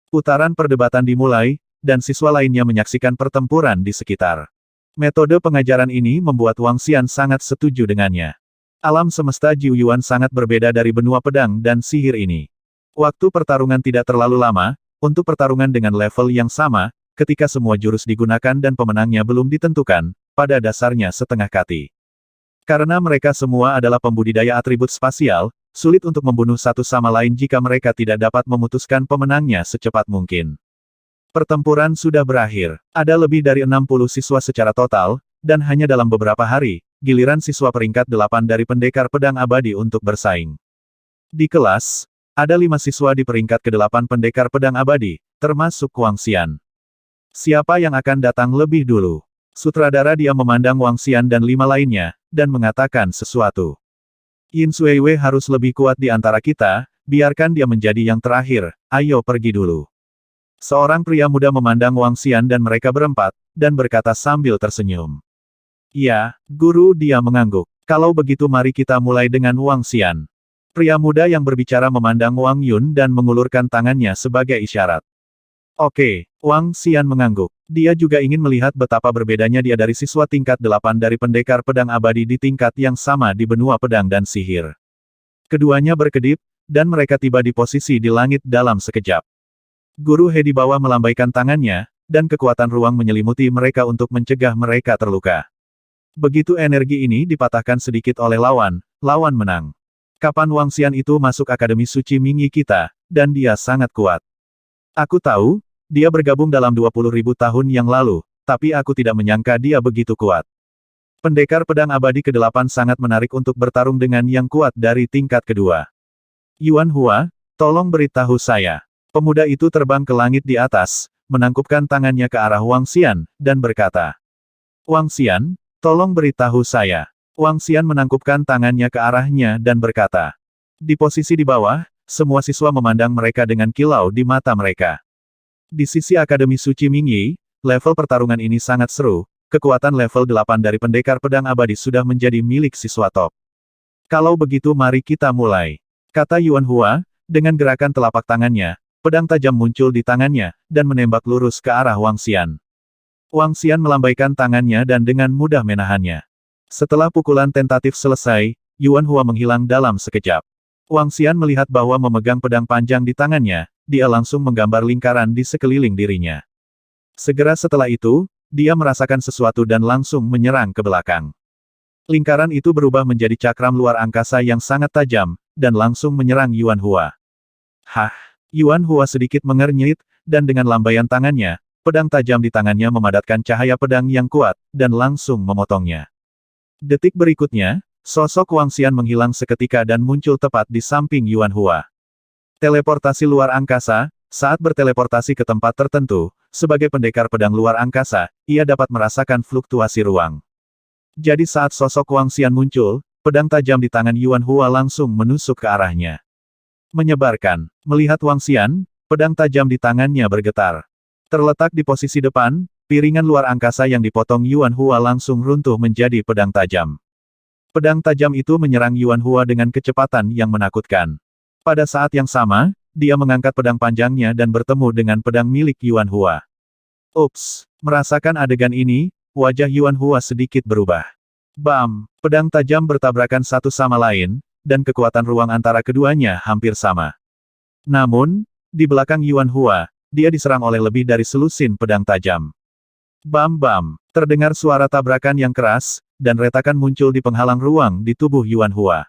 Putaran perdebatan dimulai, dan siswa lainnya menyaksikan pertempuran di sekitar. Metode pengajaran ini membuat Wang Xian sangat setuju dengannya. Alam semesta Jiu Yuan sangat berbeda dari benua pedang dan sihir ini. Waktu pertarungan tidak terlalu lama, untuk pertarungan dengan level yang sama, ketika semua jurus digunakan dan pemenangnya belum ditentukan, pada dasarnya setengah kati. Karena mereka semua adalah pembudidaya atribut spasial, sulit untuk membunuh satu sama lain jika mereka tidak dapat memutuskan pemenangnya secepat mungkin. Pertempuran sudah berakhir. Ada lebih dari 60 siswa secara total, dan hanya dalam beberapa hari, giliran siswa peringkat 8 dari pendekar pedang abadi untuk bersaing. Di kelas, ada 5 siswa di peringkat ke-8 pendekar pedang abadi, termasuk Wang Xian. Siapa yang akan datang lebih dulu? Sutradara diam memandang Wang Xian dan 5 lainnya, dan mengatakan sesuatu. Yin Suiwei harus lebih kuat di antara kita, biarkan dia menjadi yang terakhir, ayo pergi dulu. Seorang pria muda memandang Wang Xian dan mereka berempat, dan berkata sambil tersenyum. Ya, guru, dia mengangguk. Kalau begitu mari kita mulai dengan Wang Xian. Pria muda yang berbicara memandang Wang Yun dan mengulurkan tangannya sebagai isyarat. Oke, Wang Xian mengangguk. Dia juga ingin melihat betapa berbedanya dia dari siswa tingkat 8 dari pendekar pedang abadi di tingkat yang sama di benua pedang dan sihir. Keduanya berkedip, dan mereka tiba di posisi di langit dalam sekejap. Guru He di bawah melambaikan tangannya, dan kekuatan ruang menyelimuti mereka untuk mencegah mereka terluka. Begitu energi ini dipatahkan sedikit oleh lawan, lawan menang. Kapan Wang Xian itu masuk Akademi Suci Mingyi kita, dan dia sangat kuat. Aku tahu, dia bergabung dalam 20.000 tahun yang lalu, tapi aku tidak menyangka dia begitu kuat. Pendekar pedang abadi ke-8 sangat menarik untuk bertarung dengan yang kuat dari tingkat kedua. Yuan Hua, tolong beritahu saya. Pemuda itu terbang ke langit di atas, menangkupkan tangannya ke arah Wang Xian, dan berkata. Wang Xian, tolong beritahu saya. Wang Xian menangkupkan tangannya ke arahnya dan berkata. Di posisi di bawah, semua siswa memandang mereka dengan kilau di mata mereka. Di sisi Akademi Suci Mingyi, level pertarungan ini sangat seru, kekuatan level 8 dari pendekar pedang abadi sudah menjadi milik siswa top. Kalau begitu mari kita mulai. Kata Yuan Hua, dengan gerakan telapak tangannya, pedang tajam muncul di tangannya, dan menembak lurus ke arah Wang Xian. Wang Xian melambaikan tangannya dan dengan mudah menahannya. Setelah pukulan tentatif selesai, Yuan Hua menghilang dalam sekejap. Wang Xian melihat bahwa memegang pedang panjang di tangannya, dia langsung menggambar lingkaran di sekeliling dirinya. Segera setelah itu, dia merasakan sesuatu dan langsung menyerang ke belakang. Lingkaran itu berubah menjadi cakram luar angkasa yang sangat tajam, dan langsung menyerang Yuan Hua. Hah! Yuan Hua sedikit mengernyit, dan dengan lambaian tangannya, pedang tajam di tangannya memadatkan cahaya pedang yang kuat, dan langsung memotongnya. Detik berikutnya, sosok Wang Xian menghilang seketika dan muncul tepat di samping Yuan Hua. Teleportasi luar angkasa, saat berteleportasi ke tempat tertentu, sebagai pendekar pedang luar angkasa, ia dapat merasakan fluktuasi ruang. Jadi saat sosok Wang Xian muncul, pedang tajam di tangan Yuan Hua langsung menusuk ke arahnya. Menyebarkan. Melihat Wang Xian, pedang tajam di tangannya bergetar. Terletak di posisi depan, piringan luar angkasa yang dipotong Yuan Hua langsung runtuh menjadi pedang tajam. Pedang tajam itu menyerang Yuan Hua dengan kecepatan yang menakutkan. Pada saat yang sama, dia mengangkat pedang panjangnya dan bertemu dengan pedang milik Yuan Hua. Ups! Merasakan adegan ini, wajah Yuan Hua sedikit berubah. Bam! Pedang tajam bertabrakan satu sama lain, dan kekuatan ruang antara keduanya hampir sama. Namun, di belakang Yuan Hua, dia diserang oleh lebih dari selusin pedang tajam. Bam-bam! Terdengar suara tabrakan yang keras, dan retakan muncul di penghalang ruang di tubuh Yuan Hua.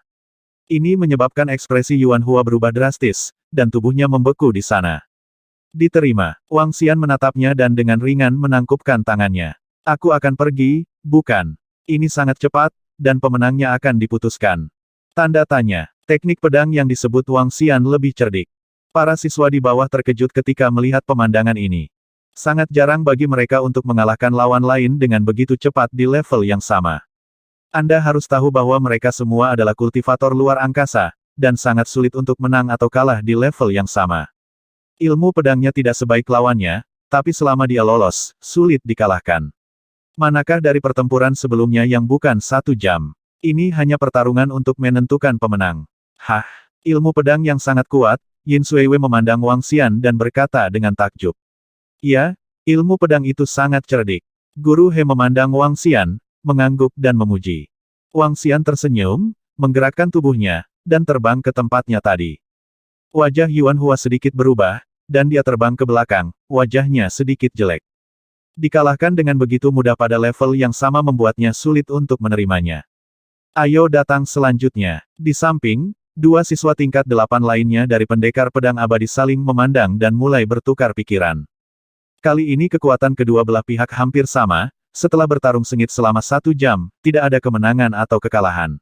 Ini menyebabkan ekspresi Yuan Hua berubah drastis, dan tubuhnya membeku di sana. Diterima. Wang Xian menatapnya dan dengan ringan menangkupkan tangannya. Aku akan pergi, bukan? Ini sangat cepat, dan pemenangnya akan diputuskan. Tanda tanya. Teknik pedang yang disebut Wang Xian lebih cerdik. Para siswa di bawah terkejut ketika melihat pemandangan ini. Sangat jarang bagi mereka untuk mengalahkan lawan lain dengan begitu cepat di level yang sama. Anda harus tahu bahwa mereka semua adalah kultivator luar angkasa, dan sangat sulit untuk menang atau kalah di level yang sama. Ilmu pedangnya tidak sebaik lawannya, tapi selama dia lolos, sulit dikalahkan. Manakah dari pertempuran sebelumnya yang bukan 1 jam? Ini hanya pertarungan untuk menentukan pemenang. Hah? Ilmu pedang yang sangat kuat, Yin Xuewe memandang Wang Xian dan berkata dengan takjub. Ya, ilmu pedang itu sangat cerdik. Guru He memandang Wang Xian, mengangguk dan memuji. Wang Xian tersenyum, menggerakkan tubuhnya, dan terbang ke tempatnya tadi. Wajah Yuan Hua sedikit berubah, dan dia terbang ke belakang, wajahnya sedikit jelek. Dikalahkan dengan begitu mudah pada level yang sama membuatnya sulit untuk menerimanya. Ayo datang selanjutnya. Di samping, 2 siswa tingkat 8 lainnya dari pendekar pedang abadi saling memandang dan mulai bertukar pikiran. Kali ini kekuatan kedua belah pihak hampir sama, setelah bertarung sengit selama 1 jam, tidak ada kemenangan atau kekalahan.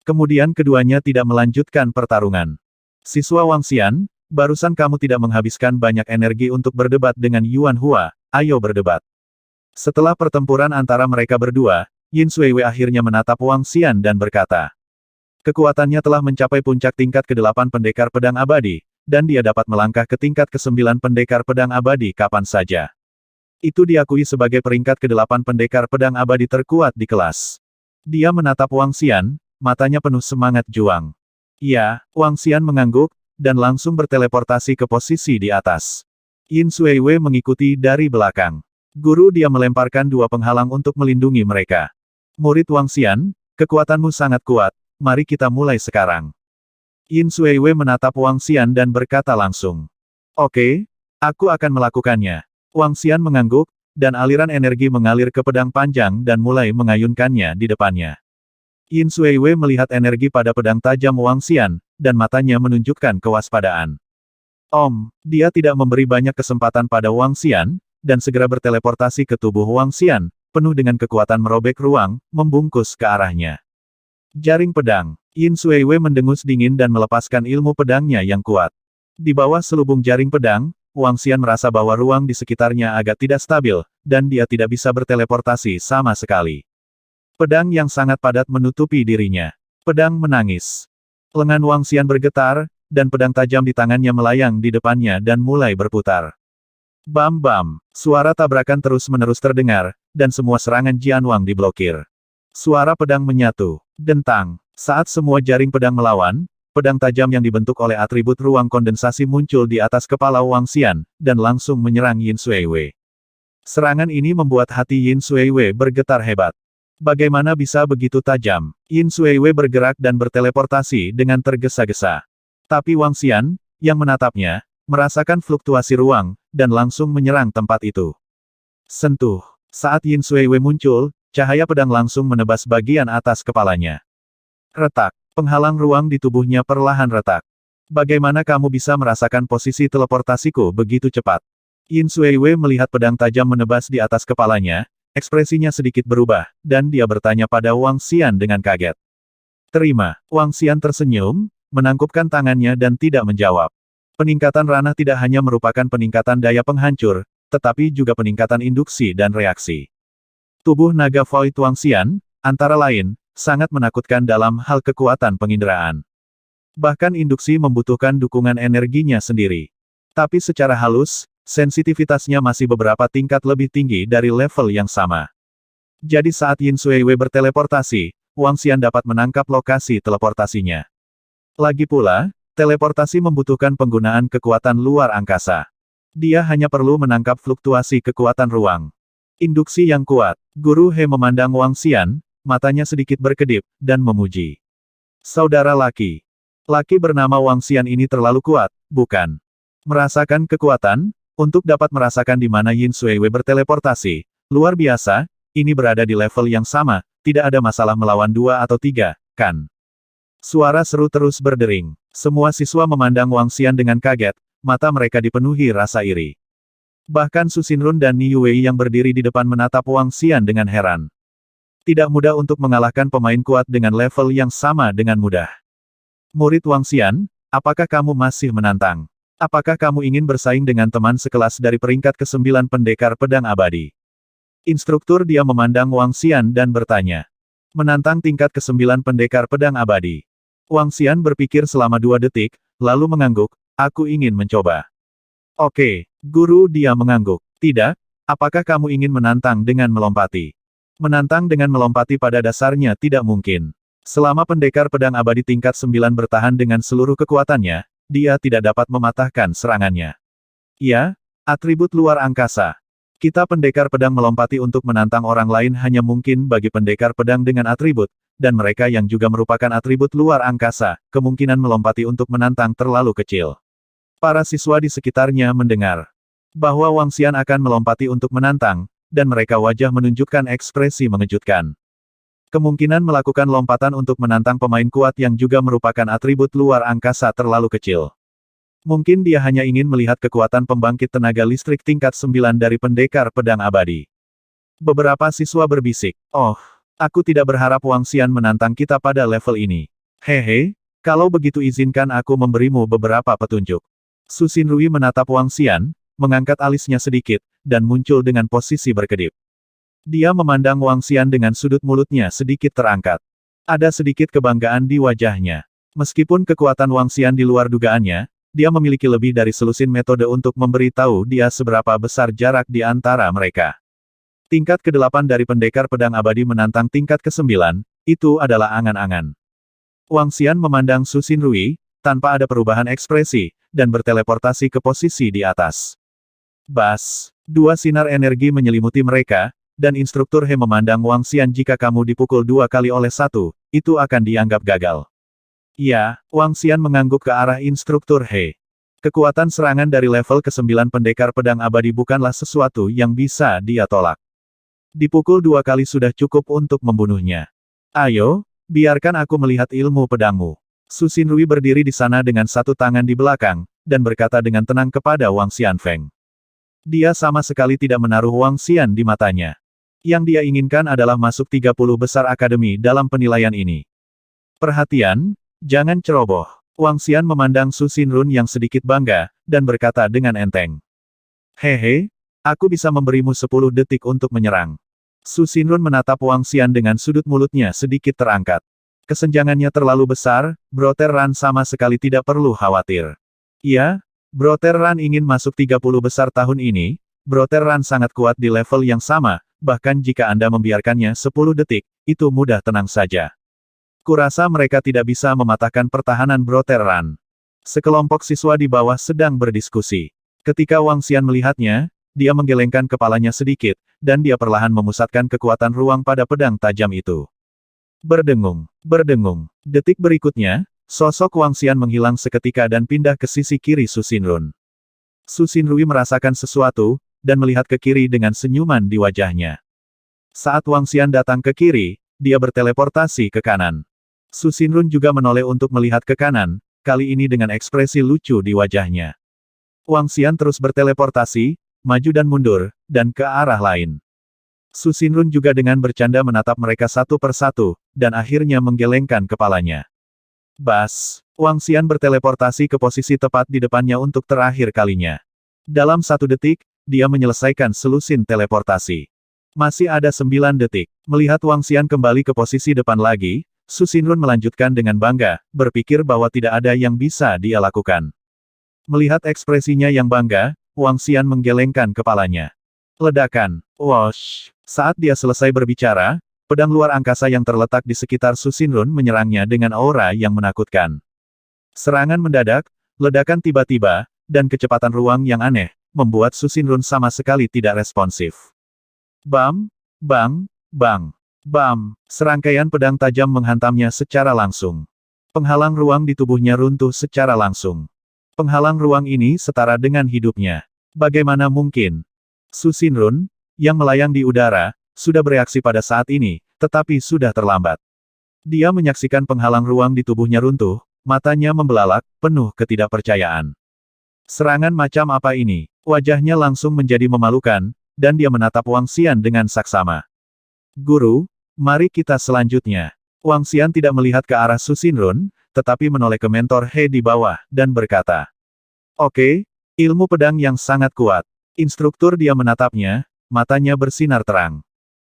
Kemudian keduanya tidak melanjutkan pertarungan. Siswa Wang Xian, barusan kamu tidak menghabiskan banyak energi untuk berdebat dengan Yuan Hua, ayo berdebat. Setelah pertempuran antara mereka berdua, Yin Xuewe akhirnya menatap Wang Xian dan berkata. Kekuatannya telah mencapai puncak tingkat ke-8 pendekar pedang abadi, dan dia dapat melangkah ke tingkat ke-9 pendekar pedang abadi kapan saja. Itu diakui sebagai peringkat ke-8 pendekar pedang abadi terkuat di kelas. Dia menatap Wang Xian, matanya penuh semangat juang. Ya, Wang Xian mengangguk, dan langsung berteleportasi ke posisi di atas. Yin Xuewe mengikuti dari belakang. Guru dia melemparkan 2 penghalang untuk melindungi mereka. Murid Wang Xian, kekuatanmu sangat kuat, mari kita mulai sekarang. Yin Xuewe menatap Wang Xian dan berkata langsung. Oke, aku akan melakukannya. Wang Xian mengangguk, dan aliran energi mengalir ke pedang panjang dan mulai mengayunkannya di depannya. Yin Xuewe melihat energi pada pedang tajam Wang Xian, dan matanya menunjukkan kewaspadaan. Dia tidak memberi banyak kesempatan pada Wang Xian, dan segera berteleportasi ke tubuh Wang Xian, penuh dengan kekuatan merobek ruang, membungkus ke arahnya. Jaring pedang. Yin Xuewe mendengus dingin dan melepaskan ilmu pedangnya yang kuat. Di bawah selubung jaring pedang, Wang Xian merasa bahwa ruang di sekitarnya agak tidak stabil, dan dia tidak bisa berteleportasi sama sekali. Pedang yang sangat padat menutupi dirinya. Pedang menangis. Lengan Wang Xian bergetar, dan pedang tajam di tangannya melayang di depannya dan mulai berputar. Bam-bam, suara tabrakan terus-menerus terdengar, dan semua serangan Jian Wang diblokir. Suara pedang menyatu. Dentang. Saat semua jaring pedang melawan, pedang tajam yang dibentuk oleh atribut ruang kondensasi muncul di atas kepala Wang Xian, dan langsung menyerang Yin Xuewe. Serangan ini membuat hati Yin Xuewe bergetar hebat. Bagaimana bisa begitu tajam? Yin Xuewe bergerak dan berteleportasi dengan tergesa-gesa. Tapi Wang Xian, yang menatapnya, merasakan fluktuasi ruang, dan langsung menyerang tempat itu. Sentuh. Saat Yin Xuewe muncul, cahaya pedang langsung menebas bagian atas kepalanya. Retak. Penghalang ruang di tubuhnya perlahan retak. Bagaimana kamu bisa merasakan posisi teleportasiku begitu cepat? Yin Xuewe melihat pedang tajam menebas di atas kepalanya, ekspresinya sedikit berubah, dan dia bertanya pada Wang Xian dengan kaget. Terima. Wang Xian tersenyum, menangkupkan tangannya dan tidak menjawab. Peningkatan ranah tidak hanya merupakan peningkatan daya penghancur, tetapi juga peningkatan induksi dan reaksi. Tubuh naga Void Wang Xian, antara lain, sangat menakutkan dalam hal kekuatan penginderaan. Bahkan induksi membutuhkan dukungan energinya sendiri. Tapi secara halus, sensitivitasnya masih beberapa tingkat lebih tinggi dari level yang sama. Jadi saat Yin Xuewe berteleportasi, Wang Xian dapat menangkap lokasi teleportasinya. Lagi pula, teleportasi membutuhkan penggunaan kekuatan luar angkasa. Dia hanya perlu menangkap fluktuasi kekuatan ruang. Induksi yang kuat. Guru He memandang Wang Xian, matanya sedikit berkedip, dan memuji. Saudara laki. Laki bernama Wang Xian ini terlalu kuat, bukan? Merasakan kekuatan, untuk dapat merasakan di mana Yin Xuewe berteleportasi, luar biasa, ini berada di level yang sama, tidak ada masalah melawan 2 atau 3, kan? Suara seru terus berdering. Semua siswa memandang Wang Xian dengan kaget, mata mereka dipenuhi rasa iri. Bahkan Su Xinrun dan Ni Yuwei yang berdiri di depan menatap Wang Xian dengan heran. Tidak mudah untuk mengalahkan pemain kuat dengan level yang sama dengan mudah. Murid Wang Xian, apakah kamu masih menantang? Apakah kamu ingin bersaing dengan teman sekelas dari peringkat ke-9 pendekar pedang abadi? Instruktur dia memandang Wang Xian dan bertanya. Menantang tingkat ke-9 pendekar pedang abadi. Wang Xian berpikir selama 2 detik, lalu mengangguk, aku ingin mencoba. Oke, guru dia mengangguk. Tidak, Apakah kamu ingin menantang dengan melompati? Menantang dengan melompati pada dasarnya tidak mungkin. Selama pendekar pedang abadi tingkat 9 bertahan dengan seluruh kekuatannya, dia tidak dapat mematahkan serangannya. Ya, atribut luar angkasa. Kita pendekar pedang melompati untuk menantang orang lain hanya mungkin bagi pendekar pedang dengan atribut, dan mereka yang juga merupakan atribut luar angkasa, kemungkinan melompati untuk menantang terlalu kecil. Para siswa di sekitarnya mendengar bahwa Wang Xian akan melompati untuk menantang, dan mereka wajah menunjukkan ekspresi mengejutkan. Kemungkinan melakukan lompatan untuk menantang pemain kuat yang juga merupakan atribut luar angkasa terlalu kecil. Mungkin dia hanya ingin melihat kekuatan pembangkit tenaga listrik tingkat 9 dari pendekar pedang abadi. Beberapa siswa berbisik, "Oh, aku tidak berharap Wang Xian menantang kita pada level ini. Hehe, kalau begitu izinkan aku memberimu beberapa petunjuk." Su Xinrui menatap Wang Xian, mengangkat alisnya sedikit, dan muncul dengan posisi berkedip. Dia memandang Wang Xian dengan sudut mulutnya sedikit terangkat. Ada sedikit kebanggaan di wajahnya. Meskipun kekuatan Wang Xian di luar dugaannya, dia memiliki lebih dari selusin metode untuk memberi tahu dia seberapa besar jarak di antara mereka. Tingkat ke-8 dari pendekar pedang abadi menantang tingkat ke-9, itu adalah angan-angan. Wang Xian memandang Su Xinrui, tanpa ada perubahan ekspresi, dan berteleportasi ke posisi di atas. Bas, dua sinar energi menyelimuti mereka, dan instruktur He memandang Wang Xian jika kamu dipukul 2 kali oleh satu, itu akan dianggap gagal. Ya, Wang Xian mengangguk ke arah instruktur He. Kekuatan serangan dari level ke-9 pendekar pedang abadi bukanlah sesuatu yang bisa dia tolak. Dipukul 2 kali sudah cukup untuk membunuhnya. Ayo, biarkan aku melihat ilmu pedangmu. Su Xinrui berdiri di sana dengan satu tangan di belakang, dan berkata dengan tenang kepada Wang Xianfeng. Dia sama sekali tidak menaruh Wang Xian di matanya. Yang dia inginkan adalah masuk 30 besar akademi dalam penilaian ini. Perhatian, jangan ceroboh. Wang Xian memandang Su Xinrun yang sedikit bangga, dan berkata dengan enteng. Hehe, aku bisa memberimu 10 detik untuk menyerang. Su Xinrun menatap Wang Xian dengan sudut mulutnya sedikit terangkat. Kesenjangannya terlalu besar, Brother Ran sama sekali tidak perlu khawatir. Ya, Brother Ran ingin masuk 30 besar tahun ini, Brother Ran sangat kuat di level yang sama, bahkan jika Anda membiarkannya 10 detik, itu mudah tenang saja. Kurasa mereka tidak bisa mematahkan pertahanan Brother Ran. Sekelompok siswa di bawah sedang berdiskusi. Ketika Wang Xian melihatnya, dia menggelengkan kepalanya sedikit, dan dia perlahan memusatkan kekuatan ruang pada pedang tajam itu. Berdengung, berdengung. Detik berikutnya, sosok Wang Xian menghilang seketika dan pindah ke sisi kiri Su Xinrun. Su Xinrui merasakan sesuatu, dan melihat ke kiri dengan senyuman di wajahnya. Saat Wang Xian datang ke kiri, dia berteleportasi ke kanan. Su Xinrun juga menoleh untuk melihat ke kanan, kali ini dengan ekspresi lucu di wajahnya. Wang Xian terus berteleportasi, maju dan mundur, dan ke arah lain. Su Xinrun juga dengan bercanda menatap mereka satu persatu, dan akhirnya menggelengkan kepalanya. Bas, Wang Xian berteleportasi ke posisi tepat di depannya untuk terakhir kalinya. Dalam 1 detik, dia menyelesaikan selusin teleportasi. Masih ada 9 detik. Melihat Wang Xian kembali ke posisi depan lagi, Su Xinrun melanjutkan dengan bangga, berpikir bahwa tidak ada yang bisa dia lakukan. Melihat ekspresinya yang bangga, Wang Xian menggelengkan kepalanya. Ledakan. Wosh. Saat dia selesai berbicara, pedang luar angkasa yang terletak di sekitar Su Xinrun menyerangnya dengan aura yang menakutkan. Serangan mendadak, ledakan tiba-tiba, dan kecepatan ruang yang aneh, membuat Su Xinrun sama sekali tidak responsif. Bam, bang, bang. Bam! Serangkaian pedang tajam menghantamnya secara langsung. Penghalang ruang di tubuhnya runtuh secara langsung. Penghalang ruang ini setara dengan hidupnya. Bagaimana mungkin? Su Xinrun, yang melayang di udara, sudah bereaksi pada saat ini, tetapi sudah terlambat. Dia menyaksikan penghalang ruang di tubuhnya runtuh, matanya membelalak, penuh ketidakpercayaan. Serangan macam apa ini? Wajahnya langsung menjadi memalukan, dan dia menatap Wang Xian dengan saksama. Guru, mari kita selanjutnya. Wang Xian tidak melihat ke arah Su Xinrun, tetapi menoleh ke mentor He di bawah, dan berkata. Oke, ilmu pedang yang sangat kuat. Instruktur dia menatapnya, matanya bersinar terang.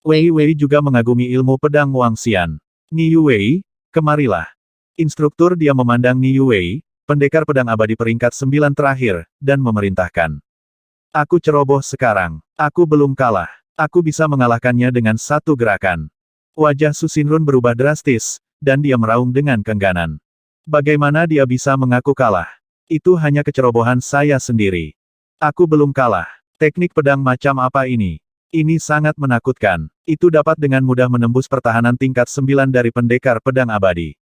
Wei Wei juga mengagumi ilmu pedang Wang Xian. Ni Wei, kemarilah. Instruktur dia memandang Ni Wei, pendekar pedang abadi peringkat 9 terakhir, dan memerintahkan. Aku ceroboh sekarang. Aku belum kalah. Aku bisa mengalahkannya dengan satu gerakan. Wajah Su Xinrun berubah drastis, dan dia meraung dengan keengganan. Bagaimana dia bisa mengaku kalah? Itu hanya kecerobohan saya sendiri. Aku belum kalah. Teknik pedang macam apa ini? Ini sangat menakutkan. Itu dapat dengan mudah menembus pertahanan tingkat 9 dari pendekar pedang abadi.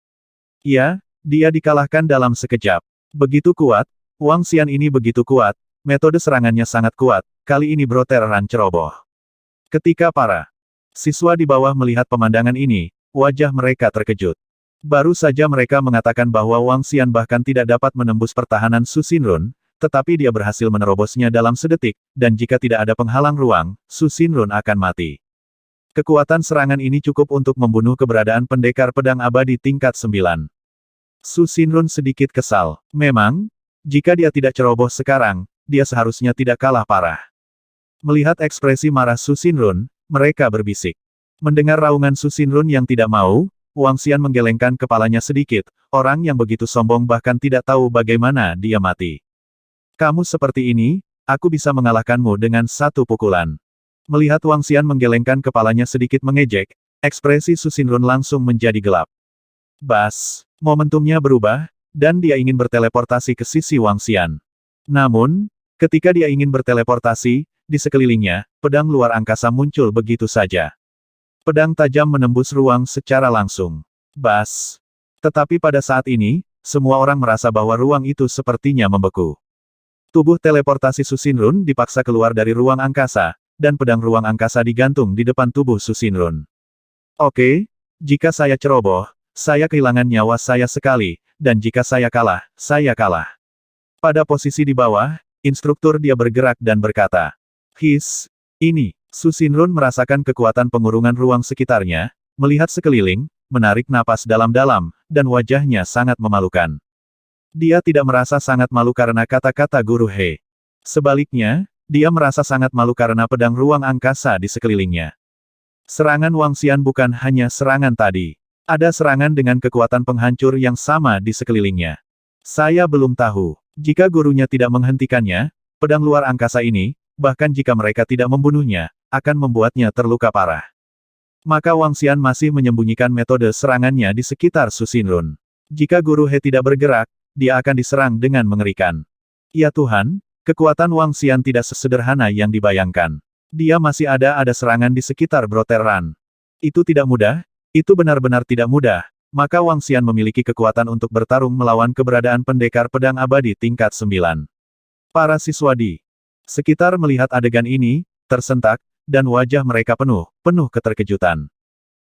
Ya, dia dikalahkan dalam sekejap. Begitu kuat, Wang Xian ini begitu kuat, metode serangannya sangat kuat, kali ini beroteran ceroboh. Ketika para siswa di bawah melihat pemandangan ini, wajah mereka terkejut. Baru saja mereka mengatakan bahwa Wang Xian bahkan tidak dapat menembus pertahanan Su Xinrun, tetapi dia berhasil menerobosnya dalam sedetik, dan jika tidak ada penghalang ruang, Su Xinrun akan mati. Kekuatan serangan ini cukup untuk membunuh keberadaan pendekar pedang abadi tingkat 9. Su Xinrun sedikit kesal. Memang, jika dia tidak ceroboh sekarang, dia seharusnya tidak kalah parah. Melihat ekspresi marah Su Xinrun, mereka berbisik. Mendengar raungan Su Xinrun yang tidak mau, Wang Xian menggelengkan kepalanya sedikit, orang yang begitu sombong bahkan tidak tahu bagaimana dia mati. Kamu seperti ini, aku bisa mengalahkanmu dengan satu pukulan. Melihat Wang Xian menggelengkan kepalanya sedikit mengejek, ekspresi Su Xinrun langsung menjadi gelap. Bas, momentumnya berubah, dan dia ingin berteleportasi ke sisi Wang Xian. Namun, ketika dia ingin berteleportasi, di sekelilingnya, pedang luar angkasa muncul begitu saja. Pedang tajam menembus ruang secara langsung. Bas. Tetapi pada saat ini, semua orang merasa bahwa ruang itu sepertinya membeku. Tubuh teleportasi Su Xinrun dipaksa keluar dari ruang angkasa, dan pedang ruang angkasa digantung di depan tubuh Su Xinrun. Oke, jika saya ceroboh, saya kehilangan nyawa saya sekali, dan jika saya kalah, saya kalah. Pada posisi di bawah, instruktur dia bergerak dan berkata, ini. Su Xinrun merasakan kekuatan pengurungan ruang sekitarnya, melihat sekeliling, menarik napas dalam-dalam, dan wajahnya sangat memalukan. Dia tidak merasa sangat malu karena kata-kata Guru He. Sebaliknya, dia merasa sangat malu karena pedang ruang angkasa di sekelilingnya. Serangan Wang Xian bukan hanya serangan tadi. Ada serangan dengan kekuatan penghancur yang sama di sekelilingnya. Saya belum tahu. Jika gurunya tidak menghentikannya, pedang luar angkasa ini, bahkan jika mereka tidak membunuhnya, akan membuatnya terluka parah. Maka Wang Xian masih menyembunyikan metode serangannya di sekitar Su Xinrun. Jika Guru He tidak bergerak, dia akan diserang dengan mengerikan. Ya Tuhan, kekuatan Wang Xian tidak sesederhana yang dibayangkan. Dia masih ada serangan di sekitar Broteran. Itu tidak mudah, itu benar-benar tidak mudah, maka Wang Xian memiliki kekuatan untuk bertarung melawan keberadaan pendekar pedang abadi tingkat 9. Para siswa di sekitar melihat adegan ini, tersentak, dan wajah mereka penuh keterkejutan.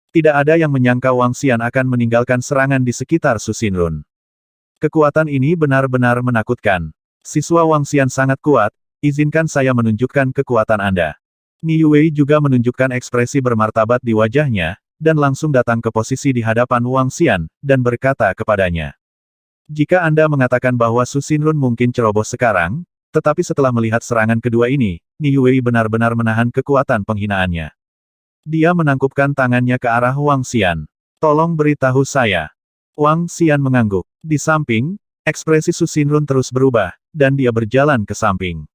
Tidak ada yang menyangka Wang Xian akan meninggalkan serangan di sekitar Su Xinrun. Kekuatan ini benar-benar menakutkan. Siswa Wang Xian sangat kuat, izinkan saya menunjukkan kekuatan Anda. Ni Yue juga menunjukkan ekspresi bermartabat di wajahnya, dan langsung datang ke posisi di hadapan Wang Xian, dan berkata kepadanya. Jika Anda mengatakan bahwa Su Xinrun mungkin ceroboh sekarang, tetapi setelah melihat serangan kedua ini, Ni Yue benar-benar menahan kekuatan penghinaannya. Dia menangkupkan tangannya ke arah Wang Xian. Tolong beritahu saya. Wang Xian mengangguk. Di samping, ekspresi Su Xinrun terus berubah, dan dia berjalan ke samping.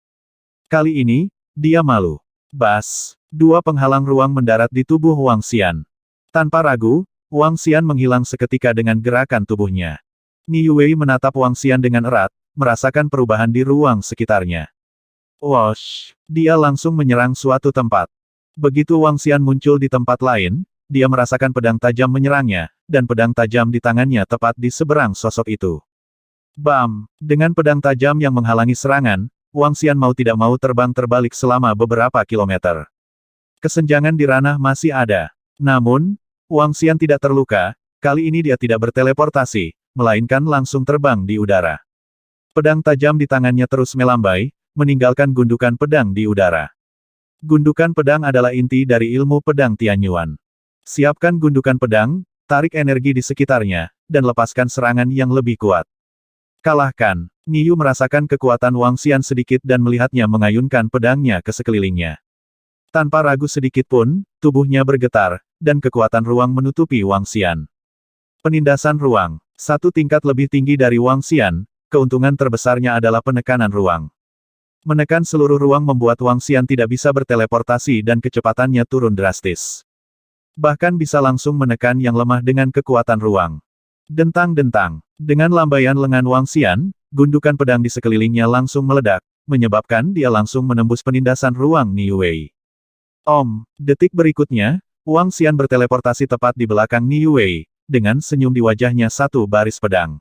Kali ini, dia malu. Bas, dua penghalang ruang mendarat di tubuh Wang Xian. Tanpa ragu, Wang Xian menghilang seketika dengan gerakan tubuhnya. Ni Yue menatap Wang Xian dengan erat, merasakan perubahan di ruang sekitarnya. Wosh! Dia langsung menyerang suatu tempat. Begitu Wang Xian muncul di tempat lain, dia merasakan pedang tajam menyerangnya, dan pedang tajam di tangannya tepat di seberang sosok itu. Bam! Dengan pedang tajam yang menghalangi serangan, Wang Xian mau tidak mau terbang terbalik selama beberapa kilometer. Kesenjangan di ranah masih ada. Namun, Wang Xian tidak terluka, kali ini dia tidak berteleportasi, melainkan langsung terbang di udara. Pedang tajam di tangannya terus melambai, meninggalkan gundukan pedang di udara. Gundukan pedang adalah inti dari ilmu pedang Tianyuan. Siapkan gundukan pedang, tarik energi di sekitarnya, dan lepaskan serangan yang lebih kuat. Kalahkan. Niyu merasakan kekuatan Wang Xian sedikit dan melihatnya mengayunkan pedangnya ke sekelilingnya. Tanpa ragu sedikit pun, tubuhnya bergetar, dan kekuatan ruang menutupi Wang Xian. Penindasan ruang. Satu tingkat lebih tinggi dari Wang Xian, keuntungan terbesarnya adalah penekanan ruang. Menekan seluruh ruang membuat Wang Xian tidak bisa berteleportasi dan kecepatannya turun drastis. Bahkan bisa langsung menekan yang lemah dengan kekuatan ruang. Dentang-dentang. Dengan lambaian lengan Wang Xian, gundukan pedang di sekelilingnya langsung meledak, menyebabkan dia langsung menembus penindasan ruang Niu Wei. Detik berikutnya, Wang Xian berteleportasi tepat di belakang Niu Wei, dengan senyum di wajahnya satu baris pedang.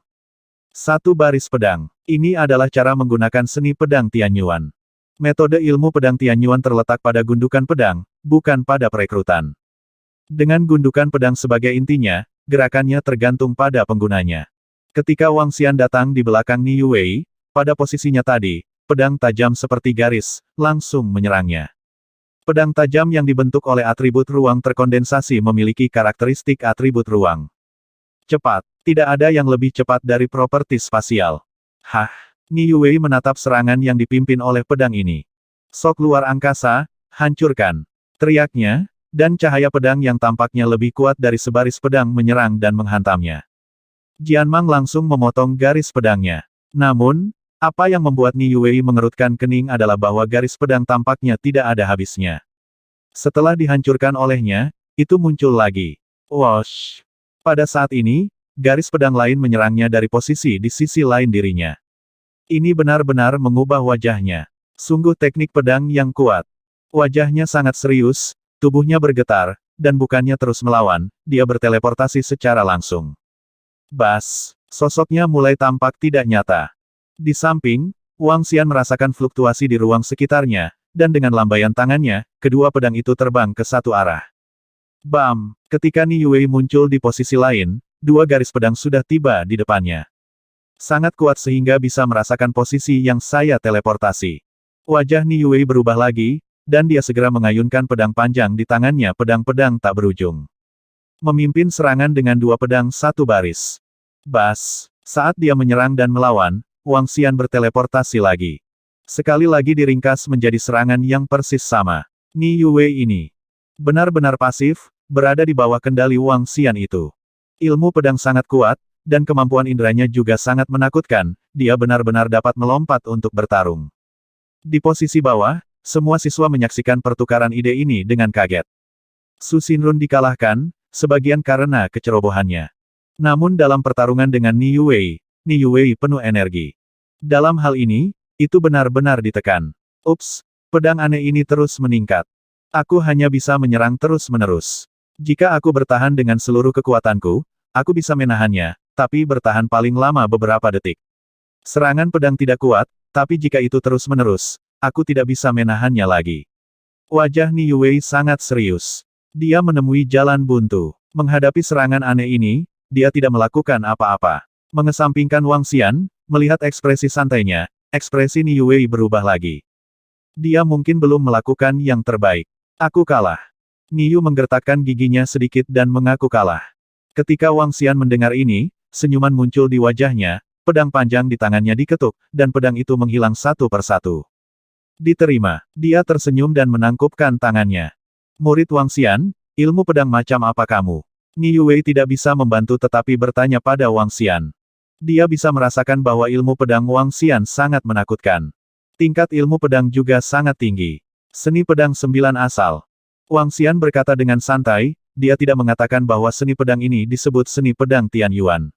Satu baris pedang. Ini adalah cara menggunakan seni pedang Tianyuan. Metode ilmu pedang Tianyuan terletak pada gundukan pedang, bukan pada perekrutan. Dengan gundukan pedang sebagai intinya, gerakannya tergantung pada penggunanya. Ketika Wang Xian datang di belakang Niu Wei, pada posisinya tadi, pedang tajam seperti garis, langsung menyerangnya. Pedang tajam yang dibentuk oleh atribut ruang terkondensasi memiliki karakteristik atribut ruang. Cepat. Tidak ada yang lebih cepat dari properti spasial. Niu Wei menatap serangan yang dipimpin oleh pedang ini. Sok luar angkasa, hancurkan. Teriaknya, dan cahaya pedang yang tampaknya lebih kuat dari sebaris pedang menyerang dan menghantamnya. Jianmang langsung memotong garis pedangnya. Namun, apa yang membuat Niu Wei mengerutkan kening adalah bahwa garis pedang tampaknya tidak ada habisnya. Setelah dihancurkan olehnya, itu muncul lagi. Wosh! Pada saat ini, garis pedang lain menyerangnya dari posisi di sisi lain dirinya. Ini benar-benar mengubah wajahnya. Sungguh teknik pedang yang kuat. Wajahnya sangat serius, tubuhnya bergetar, dan bukannya terus melawan, dia berteleportasi secara langsung. Bas! Sosoknya mulai tampak tidak nyata. Di samping, Wang Xian merasakan fluktuasi di ruang sekitarnya, dan dengan lambaian tangannya, kedua pedang itu terbang ke satu arah. Bam! Ketika Niu Wei muncul di posisi lain, dua garis pedang sudah tiba di depannya. Sangat kuat sehingga bisa merasakan posisi yang saya teleportasi. Wajah Niu Wei berubah lagi, dan dia segera mengayunkan pedang panjang di tangannya pedang-pedang tak berujung. Memimpin serangan dengan dua pedang satu baris. Bas! Saat dia menyerang dan melawan, Wang Xian berteleportasi lagi. Sekali lagi diringkas menjadi serangan yang persis sama. Niu Wei ini benar-benar pasif, berada di bawah kendali Wang Xian itu. Ilmu pedang sangat kuat, dan kemampuan inderanya juga sangat menakutkan, dia benar-benar dapat melompat untuk bertarung. Di posisi bawah, semua siswa menyaksikan pertukaran ide ini dengan kaget. Su Xinrun dikalahkan, sebagian karena kecerobohannya. Namun dalam pertarungan dengan Niu Wei penuh energi. Dalam hal ini, itu benar-benar ditekan. Ups, pedang aneh ini terus meningkat. Aku hanya bisa menyerang terus-menerus. Jika aku bertahan dengan seluruh kekuatanku, aku bisa menahannya, tapi bertahan paling lama beberapa detik. Serangan pedang tidak kuat, tapi jika itu terus-menerus, aku tidak bisa menahannya lagi. Wajah Niu Wei sangat serius. Dia menemui jalan buntu. Menghadapi serangan aneh ini, dia tidak melakukan apa-apa. Mengesampingkan Wang Xian, melihat ekspresi santainya, ekspresi Niu Wei berubah lagi. Dia mungkin belum melakukan yang terbaik. Aku kalah. Niu menggertakkan giginya sedikit dan mengaku kalah. Ketika Wang Xian mendengar ini, senyuman muncul di wajahnya, pedang panjang di tangannya diketuk, dan pedang itu menghilang satu persatu. Diterima. Dia tersenyum dan menangkupkan tangannya. Murid Wang Xian, ilmu pedang macam apa kamu? Niu Wei tidak bisa membantu tetapi bertanya pada Wang Xian. Dia bisa merasakan bahwa ilmu pedang Wang Xian sangat menakutkan. Tingkat ilmu pedang juga sangat tinggi. Seni pedang 9 asal. Wang Xian berkata dengan santai, dia tidak mengatakan bahwa seni pedang ini disebut seni pedang Tianyuan.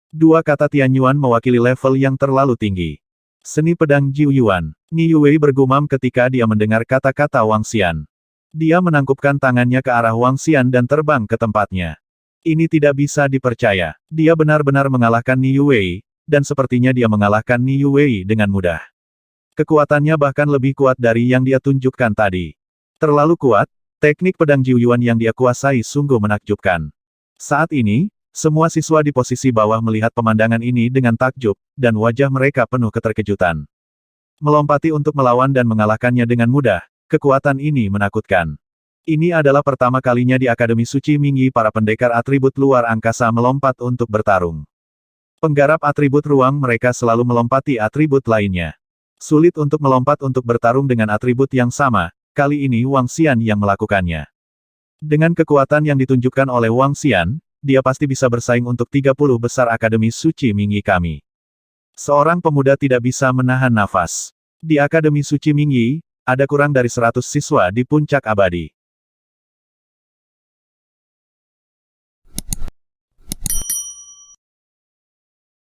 Dua kata Tianyuan mewakili level yang terlalu tinggi. Seni pedang Jiuyuan. Niu Wei bergumam ketika dia mendengar kata-kata Wang Xian. Dia menangkupkan tangannya ke arah Wang Xian dan terbang ke tempatnya. Ini tidak bisa dipercaya. Dia benar-benar mengalahkan Niu Wei, dan sepertinya dia mengalahkan Niu Wei dengan mudah. Kekuatannya bahkan lebih kuat dari yang dia tunjukkan tadi. Terlalu kuat, teknik pedang Jiuyuan yang dia kuasai sungguh menakjubkan. Saat ini, semua siswa di posisi bawah melihat pemandangan ini dengan takjub, dan wajah mereka penuh keterkejutan. Melompati untuk melawan dan mengalahkannya dengan mudah, kekuatan ini menakutkan. Ini adalah pertama kalinya di Akademi Suci Mingyi para pendekar atribut luar angkasa melompat untuk bertarung. Penggarap atribut ruang mereka selalu melompati atribut lainnya. Sulit untuk melompat untuk bertarung dengan atribut yang sama, kali ini Wang Xian yang melakukannya. Dengan kekuatan yang ditunjukkan oleh Wang Xian, dia pasti bisa bersaing untuk 30 besar Akademi Suci Mingyi kami. Seorang pemuda tidak bisa menahan nafas. Di Akademi Suci Mingyi, ada kurang dari 100 siswa di puncak abadi.